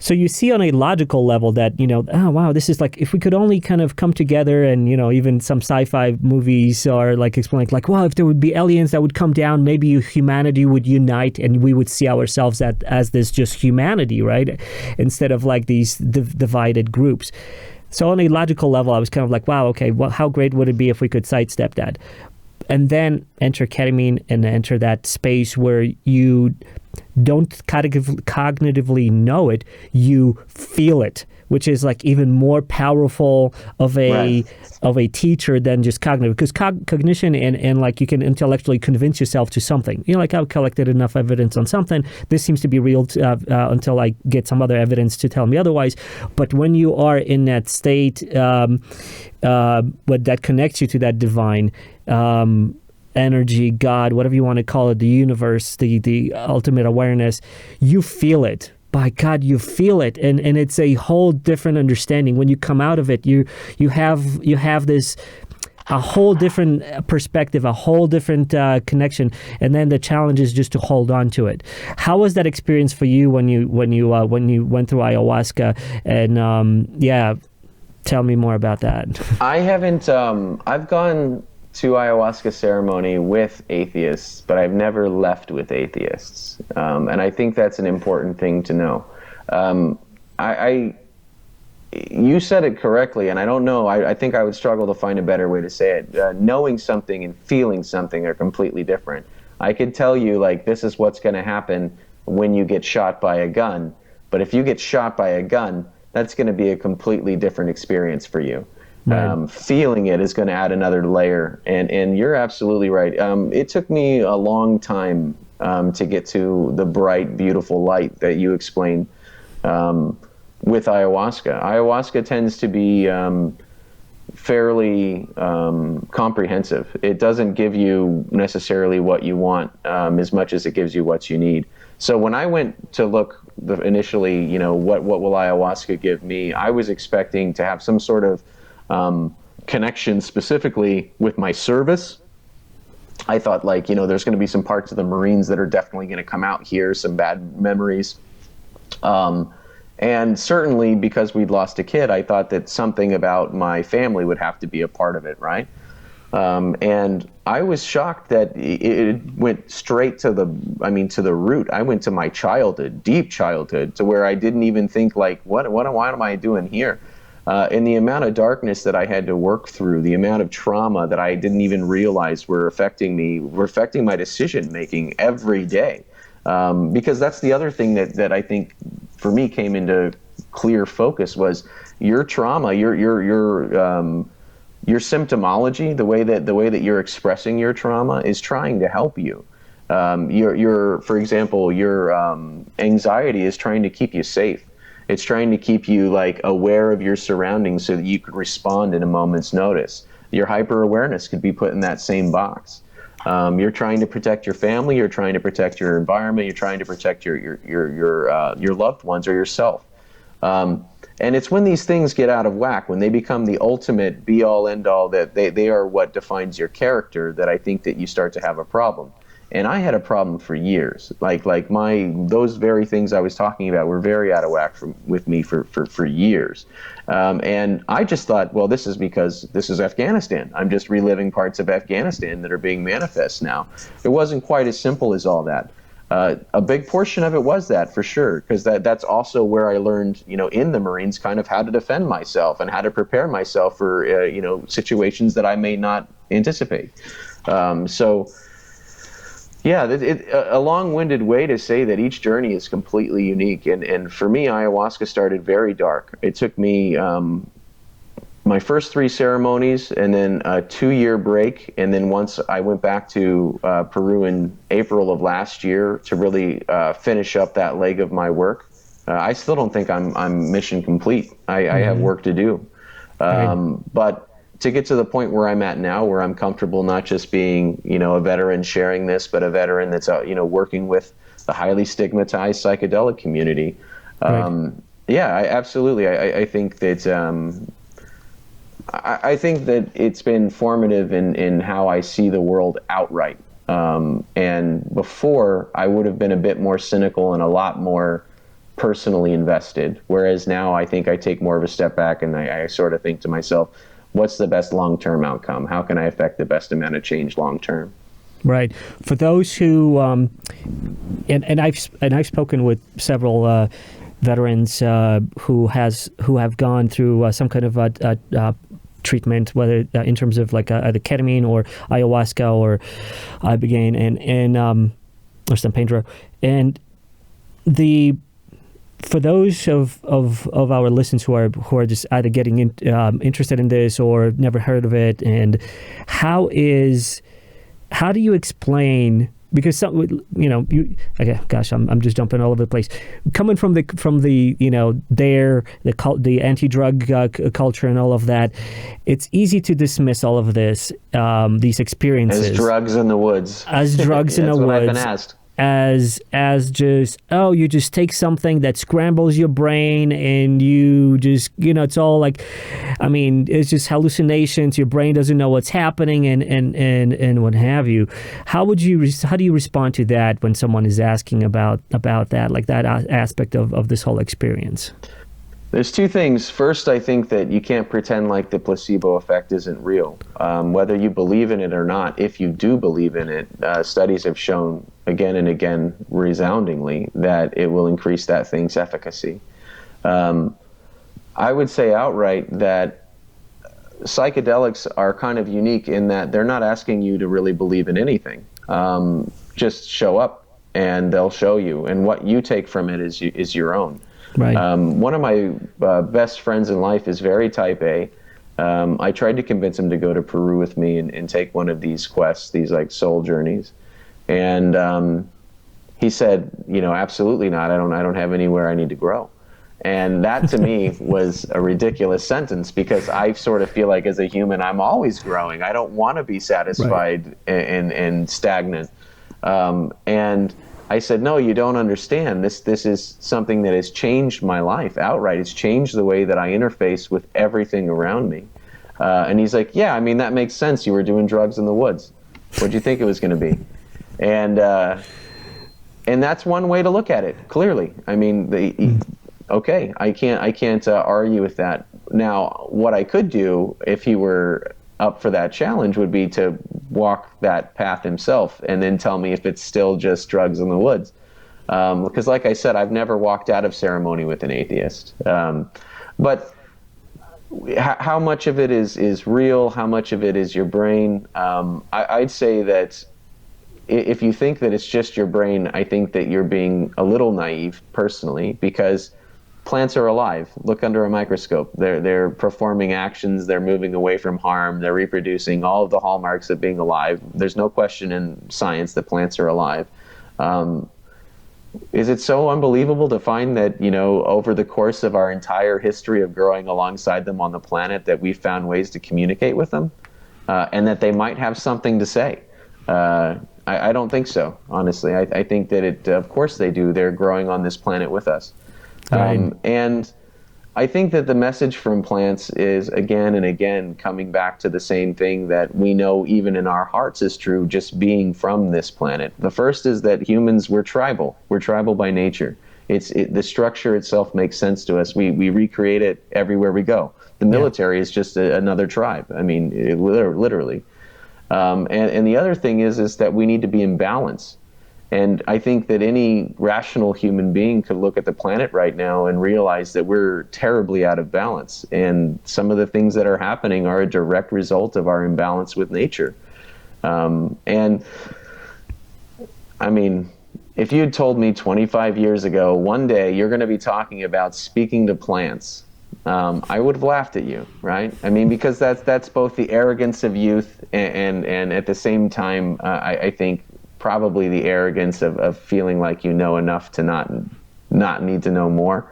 So you see on a logical level that, oh, wow, this is like, if we could only kind of come together, and, even some sci-fi movies are like explaining, like, well, if there would be aliens that would come down, maybe humanity would unite and we would see ourselves as this just humanity, right? Instead of like these divided groups. So on a logical level, I was kind of like, wow, okay, well, how great would it be if we could sidestep that? And then enter ketamine and enter that space where you don't cognitively know it, you feel it, which is like even more powerful of a teacher than just cognitive, because cognition and like you can intellectually convince yourself to something. Like, I've collected enough evidence on something. This seems to be real until I get some other evidence to tell me otherwise. But when you are in that state, that connects you to that divine energy, God, whatever you want to call it, the universe, the ultimate awareness, you feel it. By God, you feel it, and it's a whole different understanding. When you come out of it, you have this a whole different perspective, a whole different connection, and then the challenge is just to hold on to it. How was that experience for you when you went through ayahuasca? And tell me more about that. I haven't. I've gone to ayahuasca ceremony with atheists, but I've never left with atheists, and I think that's an important thing to know. You said it correctly, and I don't know. I think I would struggle to find a better way to say it. Knowing something and feeling something are completely different. I could tell you, like, this is what's going to happen when you get shot by a gun, but if you get shot by a gun, that's going to be a completely different experience for you. Right. Feeling it is going to add another layer, and you're absolutely right. It took me a long time to get to the bright, beautiful light that you explained with ayahuasca. Ayahuasca tends to be fairly comprehensive. It doesn't give you necessarily what you want as much as it gives you what you need. So when I went to look initially, what will ayahuasca give me, I was expecting to have some sort of connection specifically with my service. I thought, there's going to be some parts of the Marines that are definitely going to come out here, some bad memories. And certainly because we'd lost a kid, I thought that something about my family would have to be a part of it, right? And I was shocked that it went straight to the root. I went to my childhood, deep childhood, to where I didn't even think, what am I doing here? And the amount of darkness that I had to work through, the amount of trauma that I didn't even realize were affecting my decision making every day. Because that's the other thing that I think for me came into clear focus was your trauma, your symptomology, the way that you're expressing your trauma is trying to help you. For example, your anxiety is trying to keep you safe. It's trying to keep you aware of your surroundings so that you could respond in a moment's notice. Your hyper-awareness could be put in that same box. You're trying to protect your family. You're trying to protect your environment. You're trying to protect your loved ones or yourself. And it's when these things get out of whack, when they become the ultimate be-all, end-all, that they are what defines your character, that I think that you start to have a problem. And I had a problem for years. Those very things I was talking about were very out of whack with me for years. And I just thought, well, this is because this is Afghanistan. I'm just reliving parts of Afghanistan that are being manifest now. It wasn't quite as simple as all that. A big portion of it was that, for sure, because that's also where I learned, in the Marines, kind of how to defend myself and how to prepare myself for, situations that I may not anticipate. Yeah, a long-winded way to say that each journey is completely unique. And for me, ayahuasca started very dark. It took me my first 3 ceremonies and then a 2-year break. And then once I went back to Peru in April of last year to really finish up that leg of my work. I still don't think I'm mission complete. I have work to do. But to get to the point where I'm at now, where I'm comfortable not just being, a veteran sharing this, but a veteran that's, working with the highly stigmatized psychedelic community. Yeah, absolutely. I think that I think that it's been formative in how I see the world outright. And before, I would have been a bit more cynical and a lot more personally invested. Whereas now, I think I take more of a step back and I sort of think to myself, what's the best long-term outcome? How can I affect the best amount of change long-term? Right. For those who, and I've spoken with several veterans who have gone through some kind of treatment, whether in terms of either ketamine or ayahuasca or ibogaine and or some pain drug, and for those of our listeners who are just either getting interested in this or never heard of it, and how do you explain? Because I'm just jumping all over the place. Coming from the the anti-drug culture and all of that, it's easy to dismiss all of this, these experiences as drugs in the woods. As drugs in the woods. That's what I've been asked. as just, oh, you just take something that scrambles your brain and you just, it's all like, I mean, it's just hallucinations. Your brain doesn't know what's happening and what have you. How do you respond to that when someone is asking about that, like that aspect of this whole experience? There's two things. First, I think that you can't pretend like the placebo effect isn't real. Whether you believe in it or not, if you do believe in it, studies have shown again and again resoundingly that it will increase that thing's efficacy. I would say outright that psychedelics are kind of unique in that they're not asking you to really believe in anything. Just show up and they'll show you, and what you take from it is your own. Right. One of my best friends in life is very type A. I tried to convince him to go to Peru with me and take one of these quests, these like soul journeys. And he said, absolutely not. I don't have anywhere I need to grow. And that to me was a ridiculous sentence, because I sort of feel like as a human, I'm always growing. I don't want to be satisfied and stagnant. And I said, no, you don't understand. This is something that has changed my life outright. It's changed the way that I interface with everything around me. And he's like, yeah, I mean, that makes sense. You were doing drugs in the woods. What'd you think it was going to be? And that's one way to look at it, clearly. I mean, okay, I can't argue with that. Now, what I could do if he were up for that challenge would be to walk that path himself and then tell me if it's still just drugs in the woods. Because like I said, I've never walked out of ceremony with an atheist. But how much of it is real? How much of it is your brain? I'd say that if you think that it's just your brain, I think that you're being a little naive personally, because plants are alive. Look under a microscope. They're performing actions. They're moving away from harm. They're reproducing, all of the hallmarks of being alive. There's no question in science that plants are alive. Is it so unbelievable to find that, over the course of our entire history of growing alongside them on the planet, that we've found ways to communicate with them, and that they might have something to say? I don't think so, honestly. I think that of course they do. They're growing on this planet with us. Right. And I think that the message from plants is again and again coming back to the same thing that we know even in our hearts is true, just being from this planet. The first is that humans, we're tribal. We're tribal by nature. The structure itself makes sense to us. We recreate it everywhere we go. The military is just another tribe. I mean, literally. And the other thing is that we need to be in balance. And I think that any rational human being could look at the planet right now and realize that we're terribly out of balance. And some of the things that are happening are a direct result of our imbalance with nature. And I mean, if you had told me 25 years ago, one day you're going to be talking about speaking to plants, I would have laughed at you, right? I mean, because that's both the arrogance of youth and at the same time, I think, probably the arrogance of feeling like you know enough to not need to know more.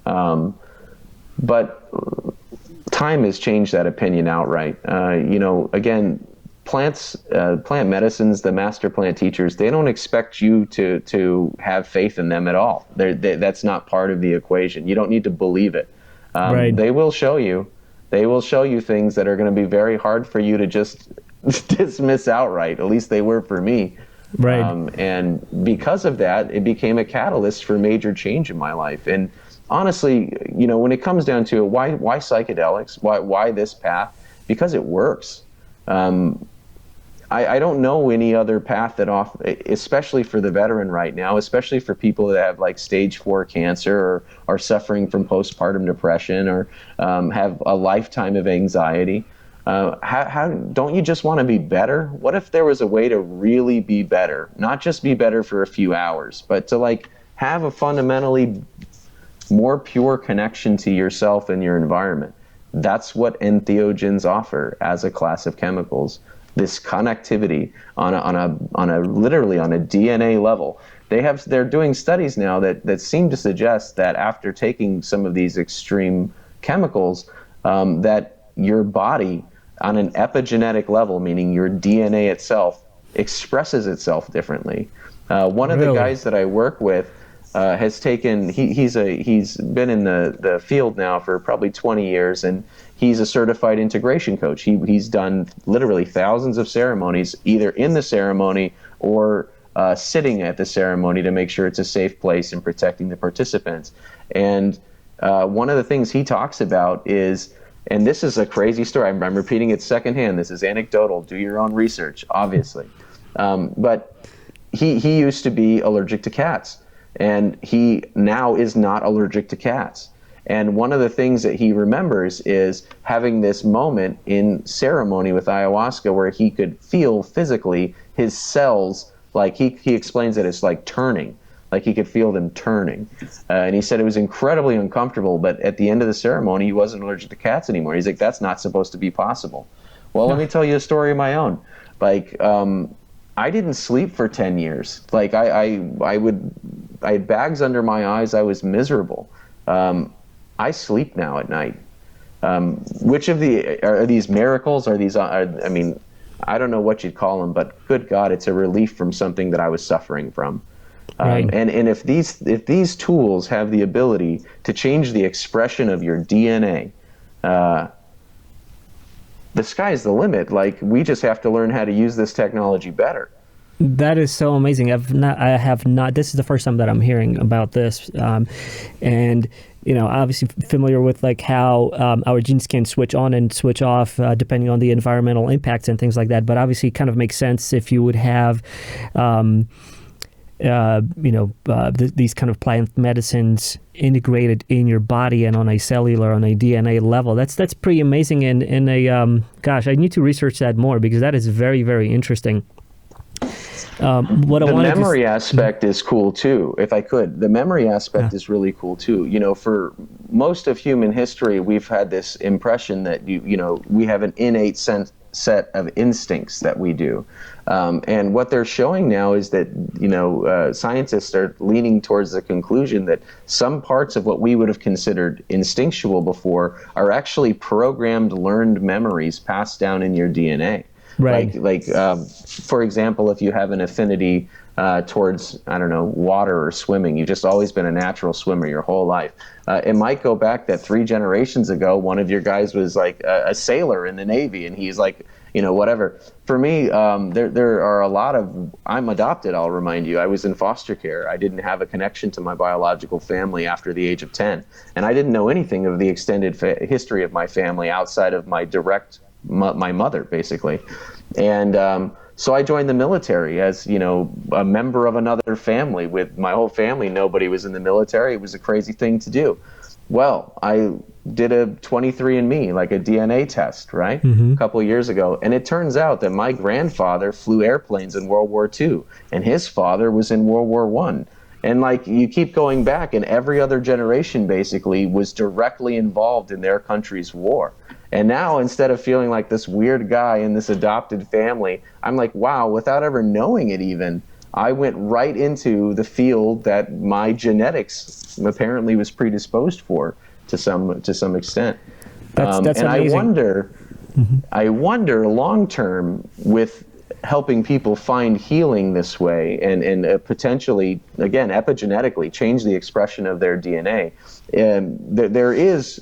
But time has changed that opinion outright. Again, plant medicines, the master plant teachers, they don't expect you to have faith in them at all. That's not part of the equation. You don't need to believe it. Right. They will show you. They will show you things that are going to be very hard for you to just dismiss outright. At least they were for me. Right. And because of that, it became a catalyst for major change in my life. And honestly, when it comes down to it, why psychedelics? Why this path? Because it works. I don't know any other path that especially for the veteran right now, especially for people that have like stage 4 cancer or are suffering from postpartum depression or have a lifetime of anxiety. How don't you just want to be better? What if there was a way to really be better? Not just be better for a few hours, but to have a fundamentally more pure connection to yourself and your environment. That's what entheogens offer as a class of chemicals. This connectivity on a literally on a DNA level. They're doing studies now that seem to suggest that after taking some of these extreme chemicals, that your body on an epigenetic level, meaning your DNA itself, expresses itself differently. One of the guys that I work with has taken, he's been in the field now for probably 20 years, and he's a certified integration coach. He's done literally thousands of ceremonies, either in the ceremony or sitting at the ceremony to make sure it's a safe place and protecting the participants. And one of the things he talks about is, and this is a crazy story, I'm repeating it secondhand, this is anecdotal, do your own research, obviously. But he used to be allergic to cats, and he now is not allergic to cats. And one of the things that he remembers is having this moment in ceremony with ayahuasca where he could feel physically his cells, like he explains that it's like turning, like he could feel them turning. And he said it was incredibly uncomfortable, but at the end of the ceremony, he wasn't allergic to cats anymore. He's like, that's not supposed to be possible. Well, let me tell you a story of my own. Like, I didn't sleep for 10 years. Like I had bags under my eyes. I was miserable. I sleep now at night. Which of are these miracles? Are these? I mean, I don't know what you'd call them, but good God, it's a relief from something that I was suffering from. Right. And if these tools have the ability to change the expression of your DNA, the sky's the limit. Like, we just have to learn how to use this technology better. That is so amazing. I have not. This is the first time that I'm hearing about this, and obviously familiar with like how our genes can switch on and switch off depending on the environmental impacts and things like that. But obviously, it kind of makes sense if you would have, these kind of plant medicines integrated in your body and on a cellular, on a DNA level. That's pretty amazing. And gosh, I need to research that more because that is very, very interesting. The memory aspect is cool too, if I could. The memory aspect is really cool too. For most of human history, we've had this impression that we have an innate set of instincts that we do. And what they're showing now is that, scientists are leaning towards the conclusion that some parts of what we would have considered instinctual before are actually programmed, learned memories passed down in your DNA. Right. Like for example, if you have an affinity towards, water or swimming, you've just always been a natural swimmer your whole life. It might go back that 3 generations ago, one of your guys was like a sailor in the Navy, and he's like, whatever. For me, there are a lot of, I'm adopted, I'll remind you. I was in foster care. I didn't have a connection to my biological family after the age of 10. And I didn't know anything of the extended history of my family outside of my my mother, basically. And so I joined the military as, a member of another family. With my whole family, nobody was in the military. It was a crazy thing to do. Well, I did a 23andMe, like a DNA test, right? A couple of years ago. And it turns out that my grandfather flew airplanes in World War II, and his father was in World War I. And like, you keep going back, and every other generation basically was directly involved in their country's war. And now, instead of feeling like this weird guy in this adopted family, I'm like, wow, without ever knowing it even, I went right into the field that my genetics apparently was predisposed for to some extent. That's and amazing. I wonder long term, with helping people find healing this way and potentially, again, epigenetically change the expression of their DNA. There is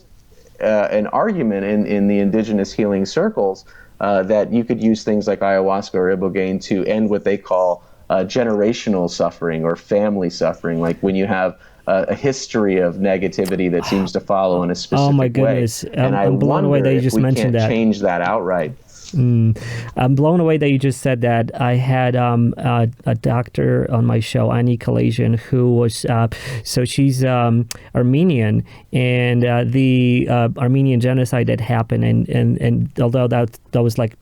an argument in the indigenous healing circles that you could use things like ayahuasca or ibogaine to end what they call generational suffering or family suffering, like when you have a history of negativity that seems to follow in a specific way. Oh my goodness! I'm blown away that you just mentioned that. Change that outright. I'm blown away that you just said that. I had a doctor on my show, Annie Kalasian, who was, so she's Armenian, and the Armenian genocide that happened, and although that was like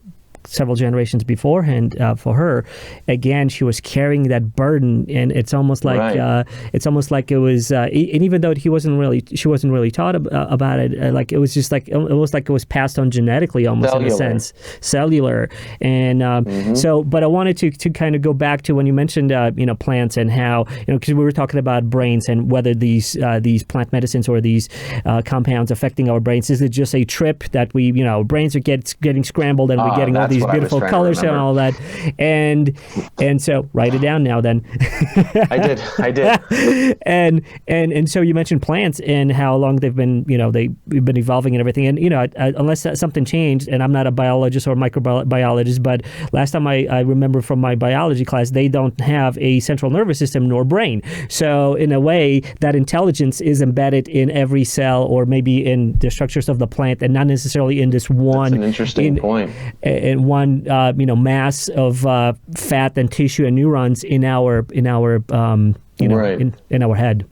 several generations beforehand for her, again, she was carrying that burden, and it's almost like it was, and even though she wasn't really taught about it, like it was just like almost like it was passed on genetically, almost cellular. In a sense, cellular. And so, but I wanted to kind of go back to when you mentioned plants and how, because we were talking about brains and whether these plant medicines or these compounds affecting our brains. Is it just a trip that we brains are getting scrambled and we're getting all these these beautiful colors and all that. And so write it down now then. I did. And so you mentioned plants and how long they've been, they've been evolving and everything. And, unless something changed, and I'm not a biologist or microbiologist, but last time I remember from my biology class, they don't have a central nervous system nor brain. So in a way, that intelligence is embedded in every cell, or maybe in the structures of the plant, and not necessarily in this one. That's an interesting point. In one, mass of fat and tissue and neurons in our right. in our head.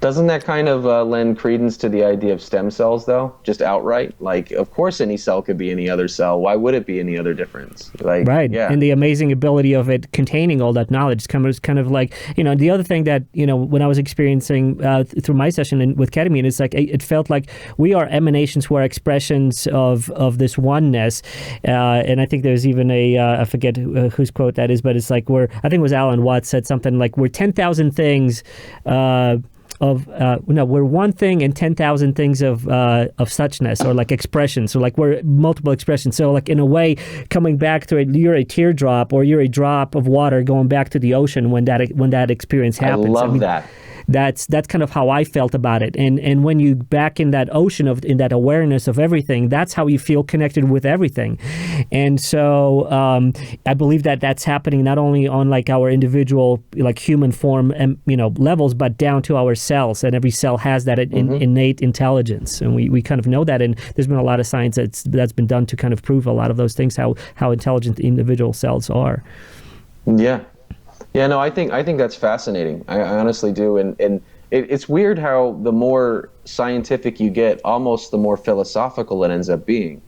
Doesn't that kind of lend credence to the idea of stem cells, though? Just outright? Like, of course any cell could be any other cell. Why would it be any other difference? Like, right. Yeah. And the amazing ability of it containing all that knowledge is kind of like, the other thing that, when I was experiencing through my session with ketamine, it's like, it felt like we are emanations, we're expressions of this oneness. And I think there's even I forget whose quote that is, but it's like I think it was Alan Watts said something like, we're 10,000 things, we're one thing and 10,000 things of suchness, or like expressions. So like we're multiple expressions. So like in a way, coming back to it, you're a teardrop, or you're a drop of water going back to the ocean when that experience happens. I love that. That's kind of how I felt about it. And when you back in that ocean in that awareness of everything, that's how you feel connected with everything. And so I believe that that's happening not only on like our individual like human form and levels, but down to our cells. And every cell has that innate intelligence, and we kind of know that. And there's been a lot of science that's been done to kind of prove a lot of those things, how intelligent the individual cells are. Yeah. Yeah, no, I think that's fascinating. I honestly do, and it's weird how the more scientific you get, almost the more philosophical it ends up being,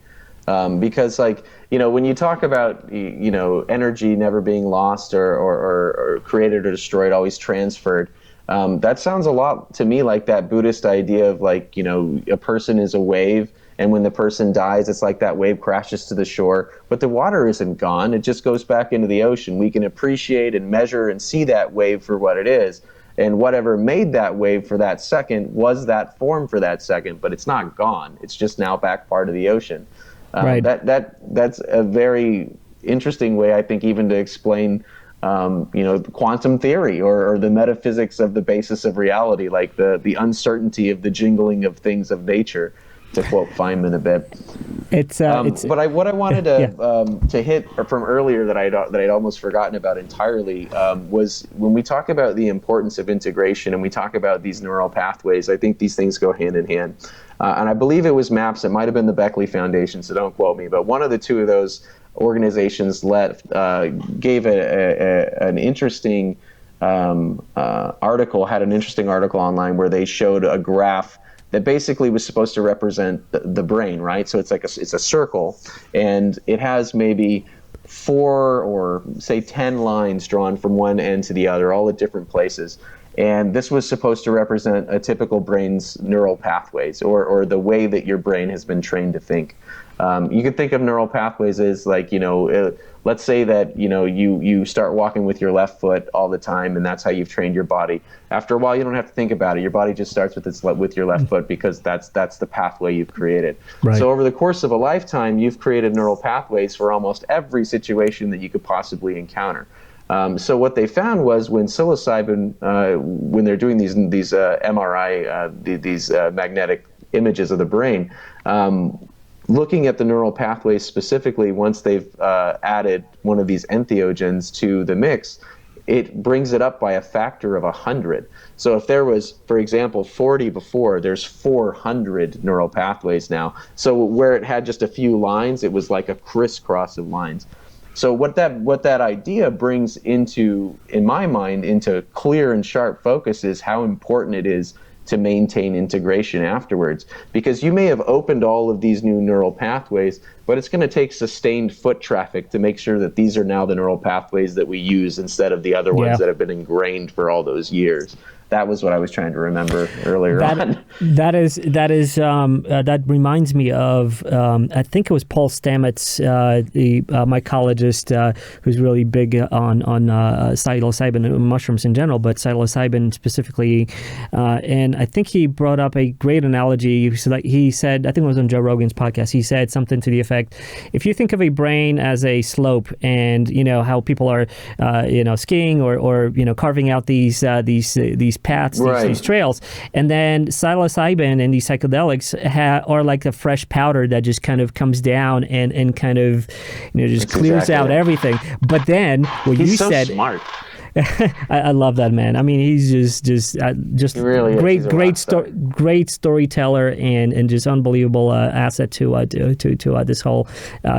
because like when you talk about energy never being lost or created or destroyed, always transferred, that sounds a lot to me like that Buddhist idea of like a person is a wave. And when the person dies, it's like that wave crashes to the shore, but the water isn't gone. It just goes back into the ocean. We can appreciate and measure and see that wave for what it is. And whatever made that wave for that second was that form for that second, but it's not gone. It's just now back part of the ocean. Right. That's a very interesting way, I think, even to explain quantum theory or the metaphysics of the basis of reality, like the uncertainty of the jingling of things of nature, to quote Feynman a bit. But what I wanted to hit from earlier that I'd almost forgotten about entirely was when we talk about the importance of integration and we talk about these neural pathways. I think these things go hand in hand, and I believe it was MAPS. It might have been the Beckley Foundation, so don't quote me. But one of the two of those organizations gave an interesting article. Had an interesting article online where they showed a graph that basically was supposed to represent the brain, right? So it's a circle, and it has maybe 4 or say 10 lines drawn from one end to the other, all at different places. And this was supposed to represent a typical brain's neural pathways, or the way that your brain has been trained to think. You can think of neural pathways as like, let's say that, you start walking with your left foot all the time, and that's how you've trained your body. After a while, you don't have to think about it. Your body just starts with your left foot, because that's the pathway you've created. Right. So over the course of a lifetime, you've created neural pathways for almost every situation that you could possibly encounter. So what they found was when psilocybin, when they're doing these MRI, these magnetic images of the brain, looking at the neural pathways specifically, once they've added one of these entheogens to the mix, it brings it up by a factor of 100. So if there was, for example, 40 before, there's 400 neural pathways now. So where it had just a few lines, it was like a crisscross of lines. So what that idea brings into, in my mind, into clear and sharp focus is how important it is to maintain integration afterwards. Because you may have opened all of these new neural pathways, but it's going to take sustained foot traffic to make sure that these are now the neural pathways that we use instead of the other ones that have been ingrained for all those years. that was what I was trying to remember earlier on. That reminds me of I think it was Paul Stamets, the mycologist who's really big on psilocybin and mushrooms in general, but psilocybin specifically. And I think he brought up a great analogy. So like he said, I think it was on Joe Rogan's podcast. He said something to the effect: if you think of a brain as a slope, and how people are skiing or carving out these paths, these trails, and then psilocybin and these psychedelics are like a fresh powder that just kind of comes down and kind of just clears out everything. But then what he's you so said, smart. I love that man. I mean, he's just really great storyteller and just unbelievable asset to this whole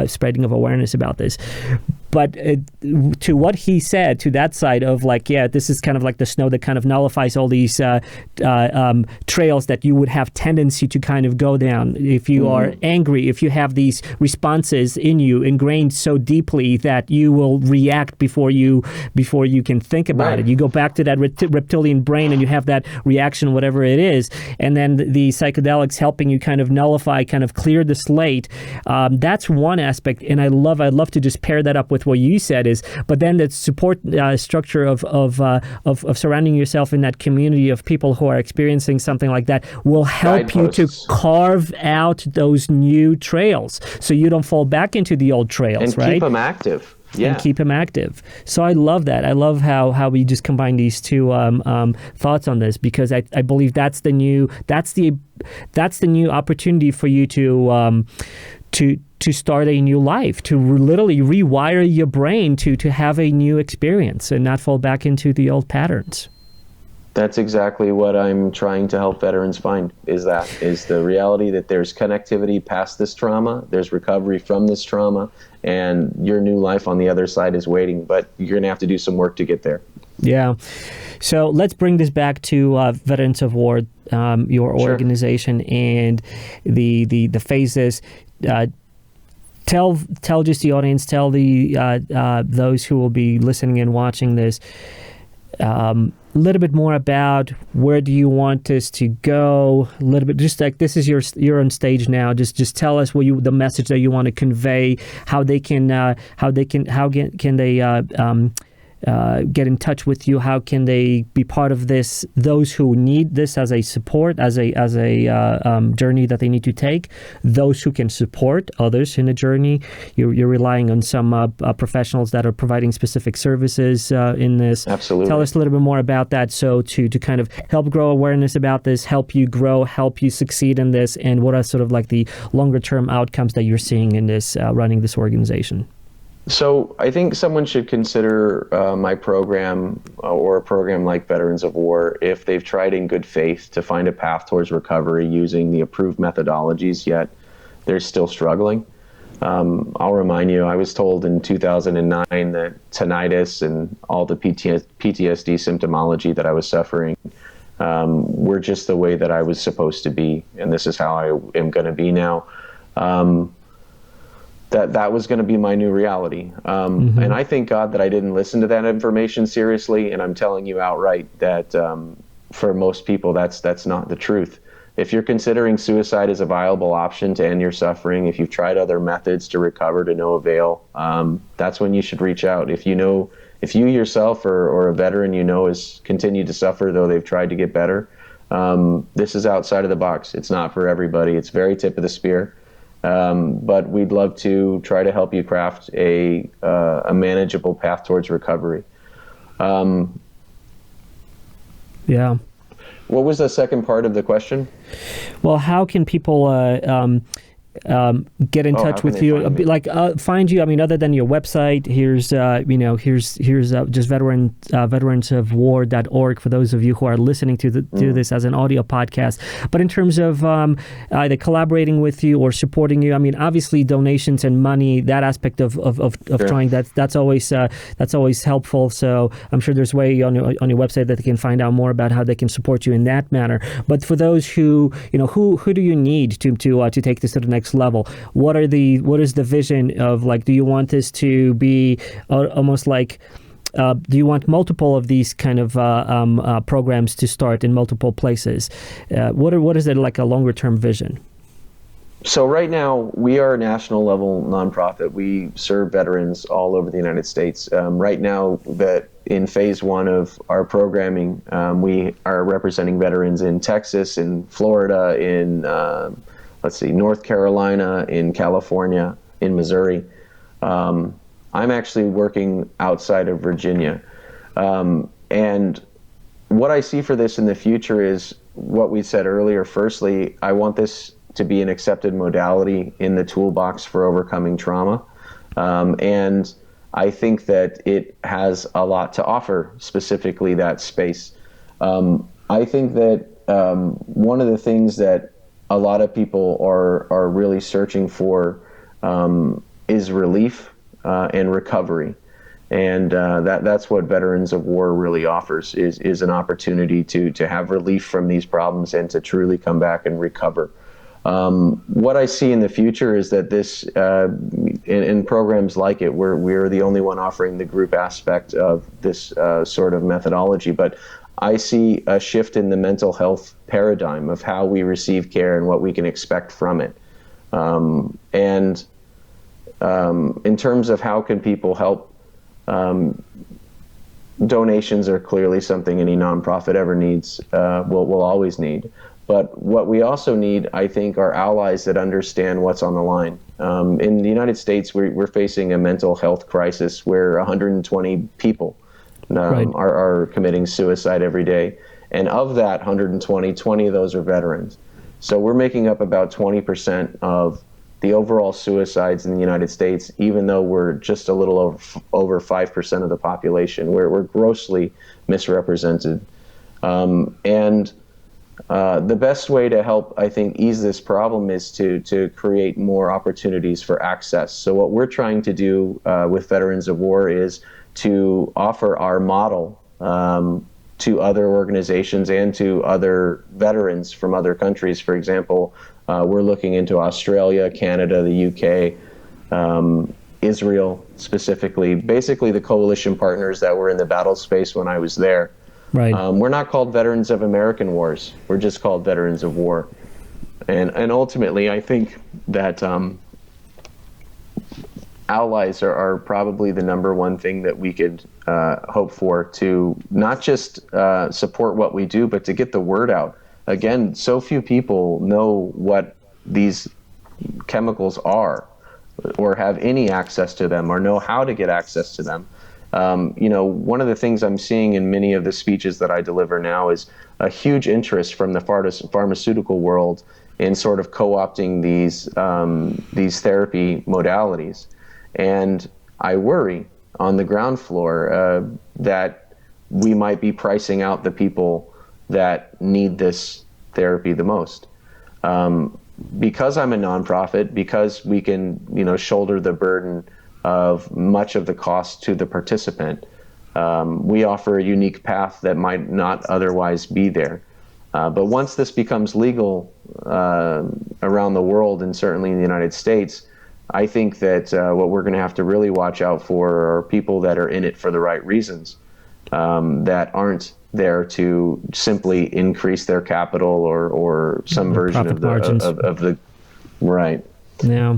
spreading of awareness about this. But to what he said, to that side of this is kind of like the snow that kind of nullifies all these trails that you would have tendency to kind of go down. If you are angry, if you have these responses in you ingrained so deeply that you will react before you can think about it. You go back to that reptilian brain and you have that reaction, whatever it is, and then the psychedelics helping you kind of nullify, kind of clear the slate. That's one aspect, and I'd love to just pair that up with what you said but then the support structure of surrounding yourself in that community of people who are experiencing something like that will help you to carve out those new trails so you don't fall back into the old trails, and keep them active. Yeah. And keep them active. So I love that. I love how we just combine these two thoughts on this, because I believe that's the new opportunity for you to start a new life, to literally rewire your brain to have a new experience and not fall back into the old patterns. That's exactly what I'm trying to help veterans find, is the reality that there's connectivity past this trauma, there's recovery from this trauma, and your new life on the other side is waiting, but you're going to have to do some work to get there. Yeah. So let's bring this back to Veterans of War, your organization, and the phases. Tell just the audience, tell the those who will be listening and watching this, a little bit more about where do you want this to go. A little bit, just like this is you're on stage now. Just tell us the message that you want to convey. How can they get in touch with you? How can they be part of this? Those who need this as a support, as a journey that they need to take. Those who can support others in a journey. You're relying on some professionals that are providing specific services in this. Absolutely. Tell us a little bit more about that. So to kind of help grow awareness about this, help you grow, help you succeed in this, and what are sort of like the longer term outcomes that you're seeing in this running this organization. So I think someone should consider my program or a program like Veterans of War if they've tried in good faith to find a path towards recovery using the approved methodologies, yet they're still struggling. I'll remind you, I was told in 2009 that tinnitus and all the PTSD symptomology that I was suffering were just the way that I was supposed to be, and this is how I am going to be now. That was going to be my new reality. And I thank God that I didn't listen to that information seriously, and I'm telling you outright that for most people, that's not the truth. If you're considering suicide as a viable option to end your suffering, if you've tried other methods to recover to no avail, that's when you should reach out. If you yourself or a veteran has continued to suffer, though they've tried to get better, this is outside of the box. It's not for everybody. It's very tip of the spear. But we'd love to try to help you craft a manageable path towards recovery. Yeah. What was the second part of the question? Well, how can people get in touch with you? Find you. I mean, other than your website, here's just veteransofwar.org for those of you who are listening to this as an audio podcast. But in terms of either collaborating with you or supporting you, I mean, obviously donations and money, that aspect of sure. Trying that's always helpful. So I'm sure there's a way on your website that they can find out more about how they can support you in that manner. But for those who who do you need to take this to the next level? What is the vision of, like, do you want this to be almost like do you want multiple of these kind of programs to start in multiple places? What is it like a longer term vision? So right now, we are a national level nonprofit. We serve veterans all over the United States. Right now, in phase one of our programming, we are representing veterans in Texas, in Florida, in, North Carolina, in California, in Missouri. I'm actually working outside of Virginia. And what I see for this in the future is what we said earlier. Firstly, I want this to be an accepted modality in the toolbox for overcoming trauma. And I think that it has a lot to offer, specifically that space. I think that one of the things that a lot of people are really searching for is relief and recovery. And that's what Veterans of War really offers, is an opportunity to have relief from these problems and to truly come back and recover. What I see in the future is that this, in programs like it, we're the only one offering the group aspect of this sort of methodology, but I see a shift in the mental health paradigm of how we receive care and what we can expect from it. In terms of how can people help, donations are clearly something any nonprofit ever needs, will always need. But what we also need, I think, are allies that understand what's on the line. In the United States, we're facing a mental health crisis where 120 people are committing suicide every day. And of that 120, 20 of those are veterans. So we're making up about 20% of the overall suicides in the United States, even though we're just a little over 5% of the population. We're grossly misrepresented. The best way to help, I think, ease this problem is to create more opportunities for access. So what we're trying to do with Veterans of War is to offer our model to other organizations and to other veterans from other countries. For example, we're looking into Australia, Canada, the UK, Israel specifically, basically the coalition partners that were in the battle space when I was there. Right. We're not called Veterans of American Wars. We're just called Veterans of War. And ultimately, I think that allies are probably the number one thing that we could hope for to not just support what we do, but to get the word out. Again, so few people know what these chemicals are or have any access to them or know how to get access to them. One of the things I'm seeing in many of the speeches that I deliver now is a huge interest from the pharmaceutical world in sort of co-opting these therapy modalities. And I worry on the ground floor that we might be pricing out the people that need this therapy the most. Because I'm a nonprofit, because we can, shoulder the burden of much of the cost to the participant, we offer a unique path that might not otherwise be there. But once this becomes legal around the world, and certainly in the United States, I think that what we're going to have to really watch out for are people that are in it for the right reasons, that aren't there to simply increase their capital or some version of the right. Yeah.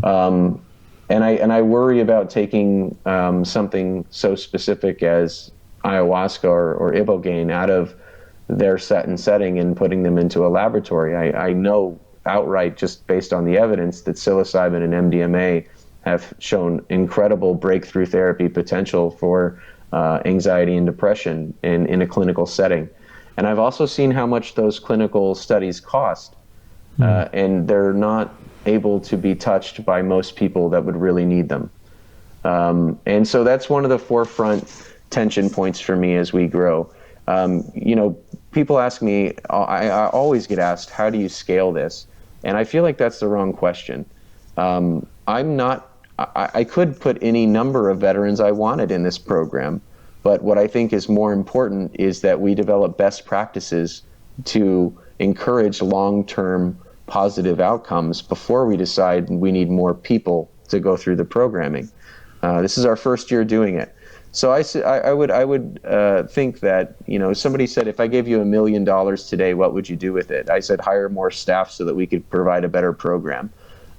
And I worry about taking something so specific as ayahuasca or ibogaine out of their setting and putting them into a laboratory. I know outright, just based on the evidence, that psilocybin and MDMA have shown incredible breakthrough therapy potential for anxiety and depression in a clinical setting. And I've also seen how much those clinical studies cost, and they're not able to be touched by most people that would really need them. And so that's one of the forefront tension points for me as we grow. People ask me, I always get asked, how do you scale this? And I feel like that's the wrong question. I could put any number of veterans I wanted in this program, but what I think is more important is that we develop best practices to encourage long-term positive outcomes before we decide we need more people to go through the programming. This is our first year doing it. So I would think that, somebody said, if I gave you $1 million today, what would you do with it? I said, hire more staff so that we could provide a better program.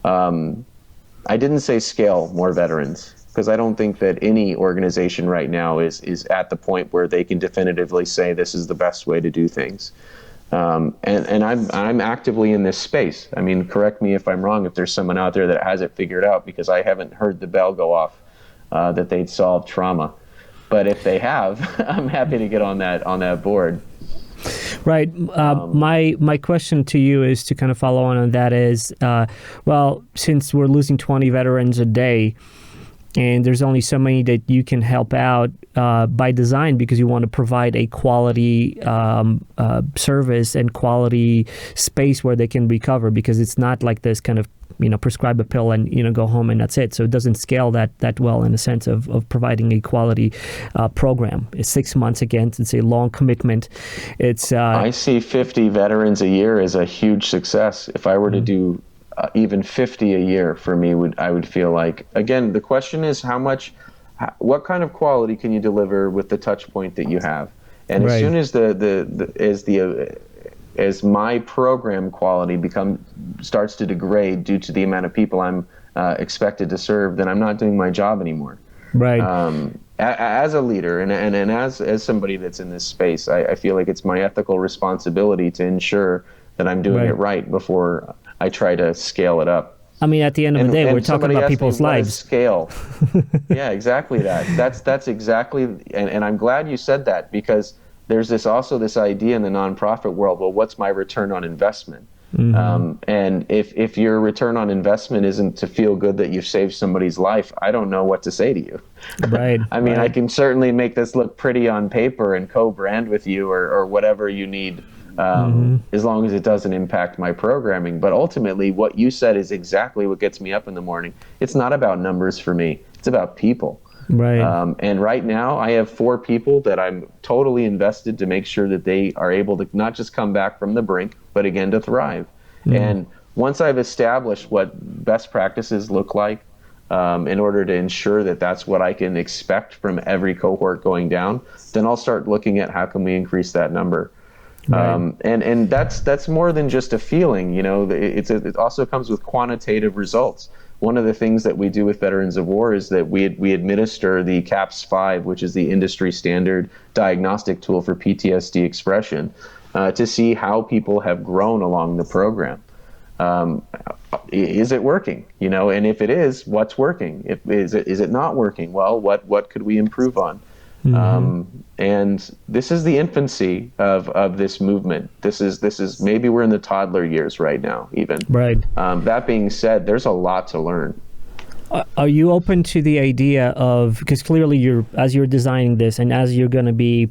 I didn't say scale more veterans, because I don't think that any organization right now is at the point where they can definitively say this is the best way to do things. And I'm actively in this space. I mean, correct me if I'm wrong, if there's someone out there that has it figured out, because I haven't heard the bell go off that they'd solved trauma. But if they have, I'm happy to get on that board. Right. My question to you is to kind of follow on that is, well, since we're losing 20 veterans a day, and there's only so many that you can help out by design, because you want to provide a quality service and quality space where they can recover, because it's not like this kind of, prescribe a pill and, go home and that's it. So it doesn't scale that well in the sense of providing a quality program. It's 6 months again. It's a long commitment. I see 50 veterans a year as a huge success. If I were to do even 50 a year, for me, I would feel like, again, the question is what kind of quality can you deliver with the touch point that you have? And as soon as as my program quality starts to degrade due to the amount of people I'm expected to serve, then I'm not doing my job anymore. Right. As a leader and as somebody that's in this space, I feel like it's my ethical responsibility to ensure that I'm doing it right before I try to scale it up. I mean, at the end of the day, we're talking about people's lives. Scale. Yeah, exactly that. That's exactly, and I'm glad you said that, because there's this idea in the nonprofit world, well, what's my return on investment? Mm-hmm. And if your return on investment isn't to feel good that you've saved somebody's life, I don't know what to say to you. Right. I mean, I can certainly make this look pretty on paper and co-brand with you or whatever you need, as long as it doesn't impact my programming. But ultimately, what you said is exactly what gets me up in the morning. It's not about numbers for me. It's about people. Right. And right now, I have 4 people that I'm totally invested to make sure that they are able to not just come back from the brink, but again to thrive. And once I've established what best practices look like, in order to ensure that that's what I can expect from every cohort going down, then I'll start looking at how can we increase that number. Right. And that's more than just a feeling. It also comes with quantitative results. One of the things that we do with Veterans of War is that we administer the CAPS-5, which is the industry standard diagnostic tool for PTSD expression, to see how people have grown along the program. Is it working? And if it is, what's working? Is it not working? Well, what could we improve on? And this is the infancy of this movement. This is maybe we're in the toddler years right now, even. Right. That being said, there's a lot to learn. Are you open to the idea of, because clearly as you're designing this and as you're going to be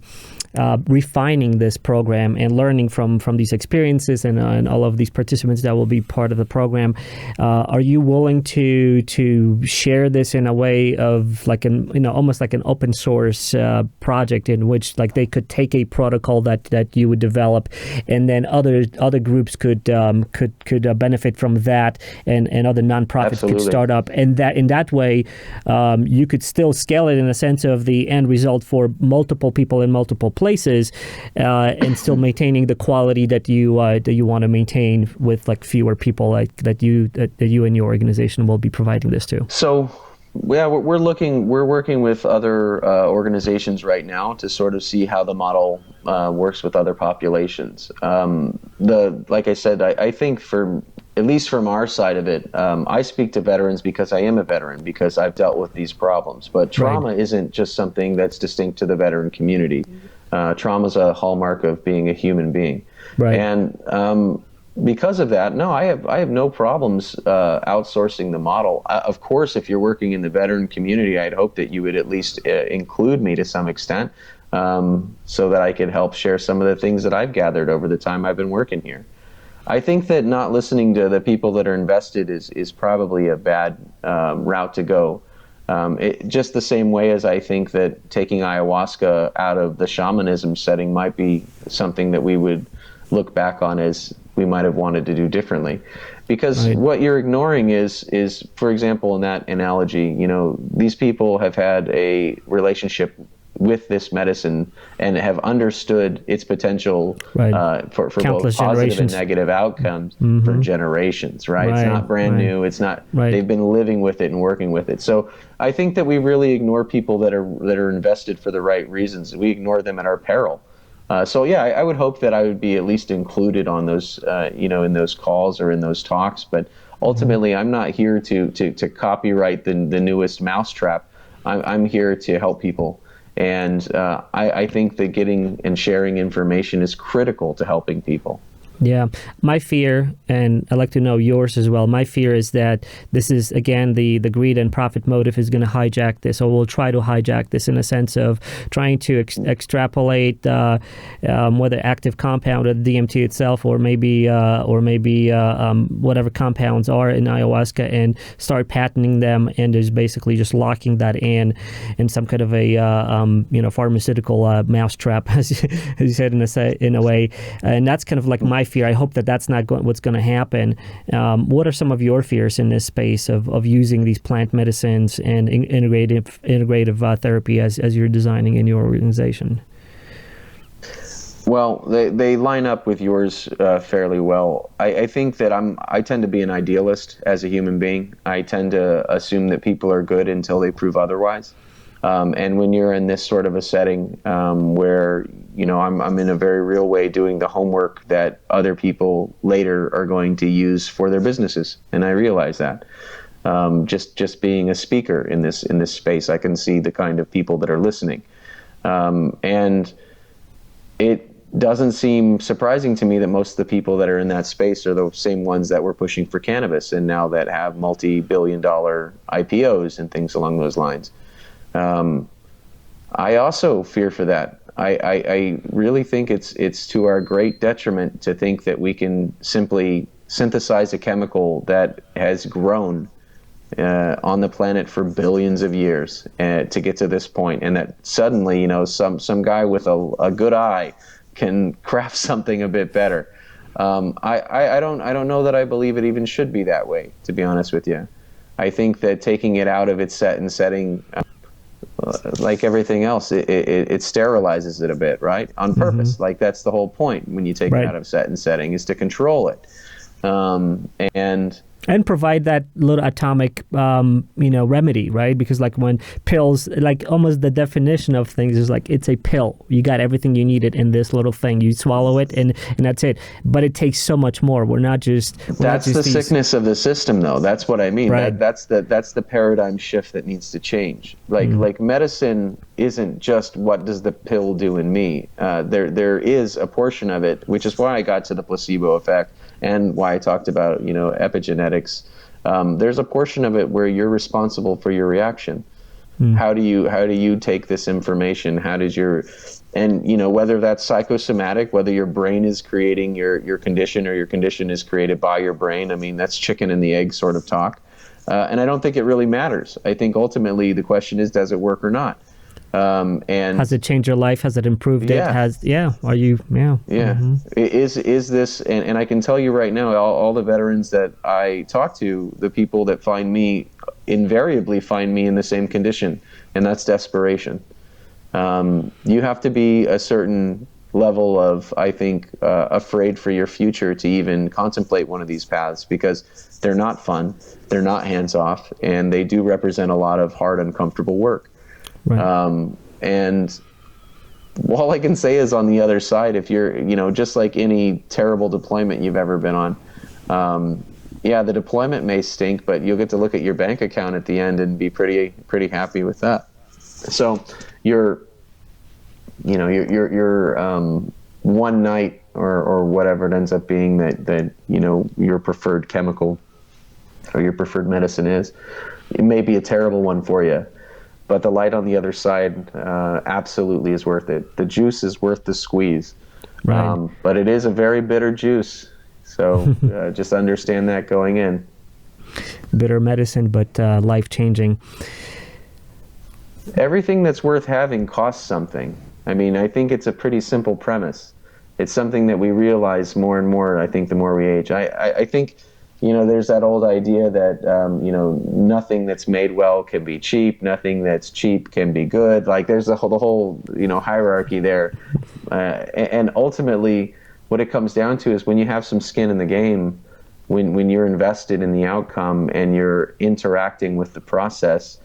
refining this program and learning from these experiences and all of these participants that will be part of the program, are you willing to share this in a way of like almost like an open source project in which like they could take a protocol that you would develop, and then other groups could benefit from that, and other nonprofits could start up, and that in that way you could still scale it in a sense of the end result for multiple people in multiple places, and still maintaining the quality that you want to maintain with like fewer people that you and your organization will be providing this to. So yeah, we're working with other organizations right now to sort of see how the model works with other populations. Like I said, I think at least from our side of it, I speak to veterans because I am a veteran, because I've dealt with these problems. But trauma isn't just something that's distinct to the veteran community. Trauma is a hallmark of being a human being. Right. And because of that, no, I have no problems outsourcing the model. Of course, if you're working in the veteran community, I'd hope that you would at least include me to some extent, so that I could help share some of the things that I've gathered over the time I've been working here. I think that not listening to the people that are invested is probably a bad route to go. Just the same way as I think that taking ayahuasca out of the shamanism setting might be something that we would look back on as we might have wanted to do differently. Because Right. what you're ignoring is, for example, in that analogy, these people have had a relationship with this medicine and have understood its potential Right. for both Countless positive and generations. negative outcomes for generations, right? It's Right, not brand right. new. It's not, Right. they've been living with it and working with it. So I think that we really ignore people that are invested for the right reasons. We ignore them at our peril. So yeah, I would hope that I would be at least included on those, in those calls or in those talks. But ultimately, I'm not here to copyright the newest mousetrap. I'm here to help people, and I think that getting and sharing information is critical to helping people. Yeah. My fear, and I'd like to know yours as well, my fear is that this is, again, the greed and profit motive is going to hijack this, or will try to hijack this in a sense of trying to extrapolate whether active compound or DMT itself, or maybe whatever compounds are in ayahuasca, and start patenting them, and is basically just locking that in some kind of a pharmaceutical mousetrap, as you said, in a way. And that's kind of like my fear. I hope that that's not what's going to happen. What are some of your fears in this space of using these plant medicines and integrative therapy as you're designing in your organization? Well, they line up with yours fairly well. I think that I tend to be an idealist as a human being. I tend to assume that people are good until they prove otherwise. And when you're in this sort of a setting where I'm in a very real way doing the homework that other people later are going to use for their businesses, and I realize that. Just being a speaker in this space, I can see the kind of people that are listening, and it doesn't seem surprising to me that most of the people that are in that space are the same ones that were pushing for cannabis, and now that have multi-billion-dollar IPOs and things along those lines. I also fear for that. I really think it's to our great detriment to think that we can simply synthesize a chemical that has grown on the planet for billions of years to get to this point, and that suddenly, some guy with a good eye can craft something a bit better. I don't know that I believe it even should be that way, to be honest with you. I think that taking it out of its set and setting, like everything else, it sterilizes it a bit, right? On purpose. Like that's the whole point when you take it out of set and setting, is to control it. And provide that little atomic, remedy, right? Because like when pills, like almost the definition of things is like, it's a pill. You got everything you needed in this little thing. You swallow it and that's it. But it takes so much more. That's the sickness of the system, though. That's what I mean. Right. That's the paradigm shift that needs to change. Like medicine isn't just what does the pill do in me. There is a portion of it, which is why I got to the placebo effect, and why I talked about, epigenetics. There's a portion of it where you're responsible for your reaction. How do you take this information? Whether that's psychosomatic, whether your brain is creating your condition or your condition is created by your brain. I mean, that's chicken and the egg sort of talk. And I don't think it really matters. I think ultimately the question is, does it work or not? And has it changed your life? Has it improved it? Are you? Is this, and I can tell you right now, all the veterans that I talk to, the people that find me invariably find me in the same condition, and that's desperation. You have to be a certain level of, I think, afraid for your future to even contemplate one of these paths, because they're not fun, they're not hands-off, and they do represent a lot of hard, uncomfortable work. Right. And all I can say is, on the other side, if you're, just like any terrible deployment you've ever been on, the deployment may stink, but you'll get to look at your bank account at the end and be pretty happy with that. So your one night or whatever it ends up being that your preferred chemical or your preferred medicine is, it may be a terrible one for you. But the light on the other side absolutely is worth it. The juice is worth the squeeze. Right. But it is a very bitter juice. So just understand that going in. Bitter medicine, but life-changing. Everything that's worth having costs something. I mean, I think it's a pretty simple premise. it's something that we realize more and more, I think, the more we age. I think, there's that old idea that, nothing that's made well can be cheap. Nothing that's cheap can be good. Like there's the whole hierarchy there. And ultimately, what it comes down to is when you have some skin in the game, when you're invested in the outcome and you're interacting with the process,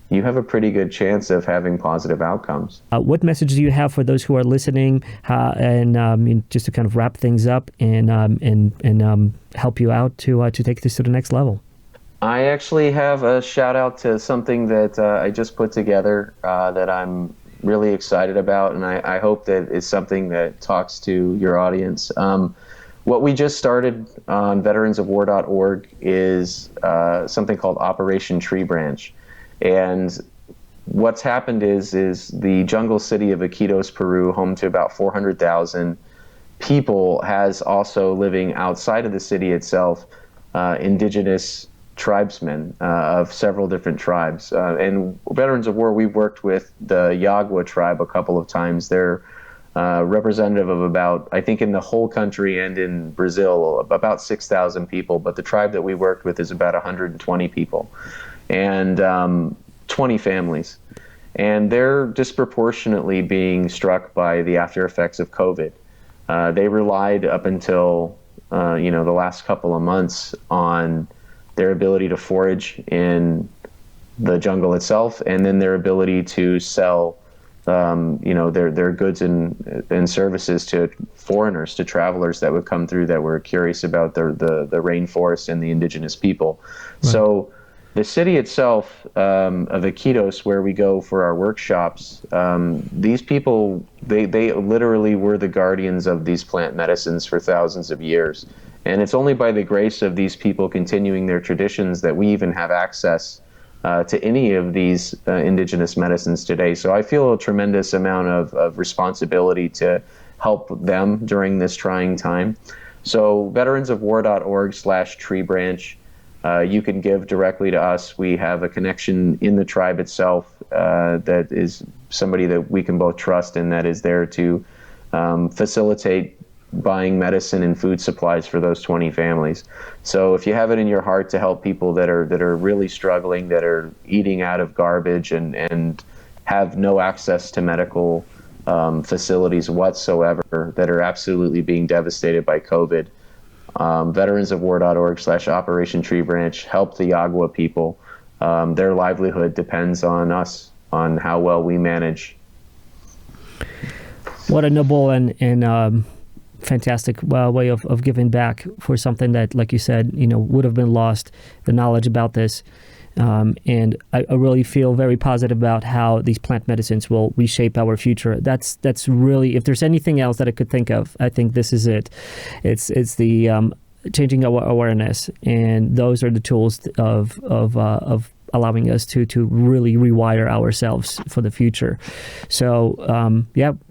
you have a pretty good chance of having positive outcomes. What message do you have for those who are listening, and just to kind of wrap things up and help you out to take this to the next level? I actually have a shout out to something that I just put together that I'm really excited about, and I hope that it's something that talks to your audience. What we just started on veteransofwar.org is something called Operation Tree Branch. And what's happened is the jungle city of Iquitos, Peru, home to about 400,000 people, has also living outside of the city itself indigenous tribesmen of several different tribes. And Veterans of War, we've worked with the Yagua tribe a couple of times. They're representative of about, I think in the whole country and in Brazil, about 6,000 people. But the tribe that we worked with is about 120 people. And 20 families. And they're disproportionately being struck by the after effects of COVID. They relied up until, the last couple of months on their ability to forage in the jungle itself, and then their ability to sell, their goods and services to foreigners, to travelers that would come through that were curious about the rainforest and the indigenous people. Right. So the city itself of Iquitos, where we go for our workshops, these people, they literally were the guardians of these plant medicines for thousands of years. And it's only by the grace of these people continuing their traditions that we even have access to any of these indigenous medicines today. So I feel a tremendous amount of responsibility to help them during this trying time. So veteransofwar.org/treebranch. You can give directly to us. We have a connection in the tribe itself that is somebody that we can both trust and that is there to facilitate buying medicine and food supplies for those 20 families. So if you have it in your heart to help people that are really struggling, that are eating out of garbage and have no access to medical facilities whatsoever, that are absolutely being devastated by COVID, veteransofwar.org/Operation Tree Branch, help the Yagua people. Their livelihood depends on us, on how well we manage. What a noble and fantastic way of giving back for something that, like you said, would have been lost, the knowledge about this. And I really feel very positive about how these plant medicines will reshape our future. That's really, if there's anything else that I could think of, I think this is it. It's the changing our awareness, and those are the tools of allowing us to really rewire ourselves for the future. So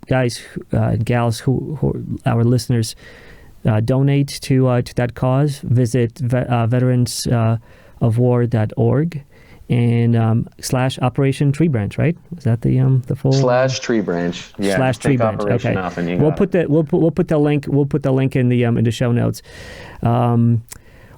guys and gals, who our listeners, donate to that cause. Visit veteransofwar.org and /Operation Tree Branch, right? Is that the full /Tree Branch? Yeah. /Tree Branch. Okay. Off and we'll put the link. We'll put the link in the show notes.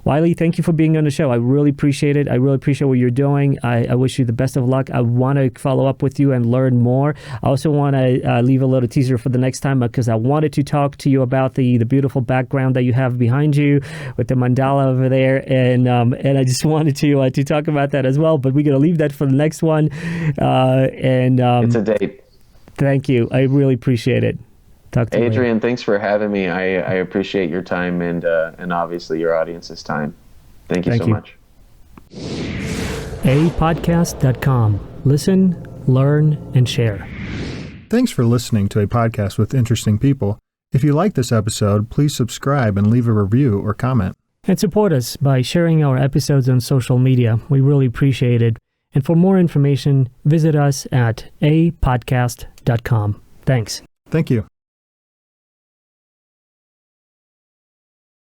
Wyly, thank you for being on the show. I really appreciate it. I really appreciate what you're doing. I wish you the best of luck. I want to follow up with you and learn more. I also want to leave a little teaser for the next time, because I wanted to talk to you about the beautiful background that you have behind you with the mandala over there, and I just wanted to talk about that as well. But we're going to leave that for the next one. It's a date. Thank you. I really appreciate it. Adrian, thanks for having me. I appreciate your time and obviously your audience's time. Thank you so much. Apodcast.com. Listen, learn, and share. Thanks for listening to a podcast with interesting people. If you like this episode, please subscribe and leave a review or comment. And support us by sharing our episodes on social media. We really appreciate it. And for more information, visit us at apodcast.com. Thanks. Thank you.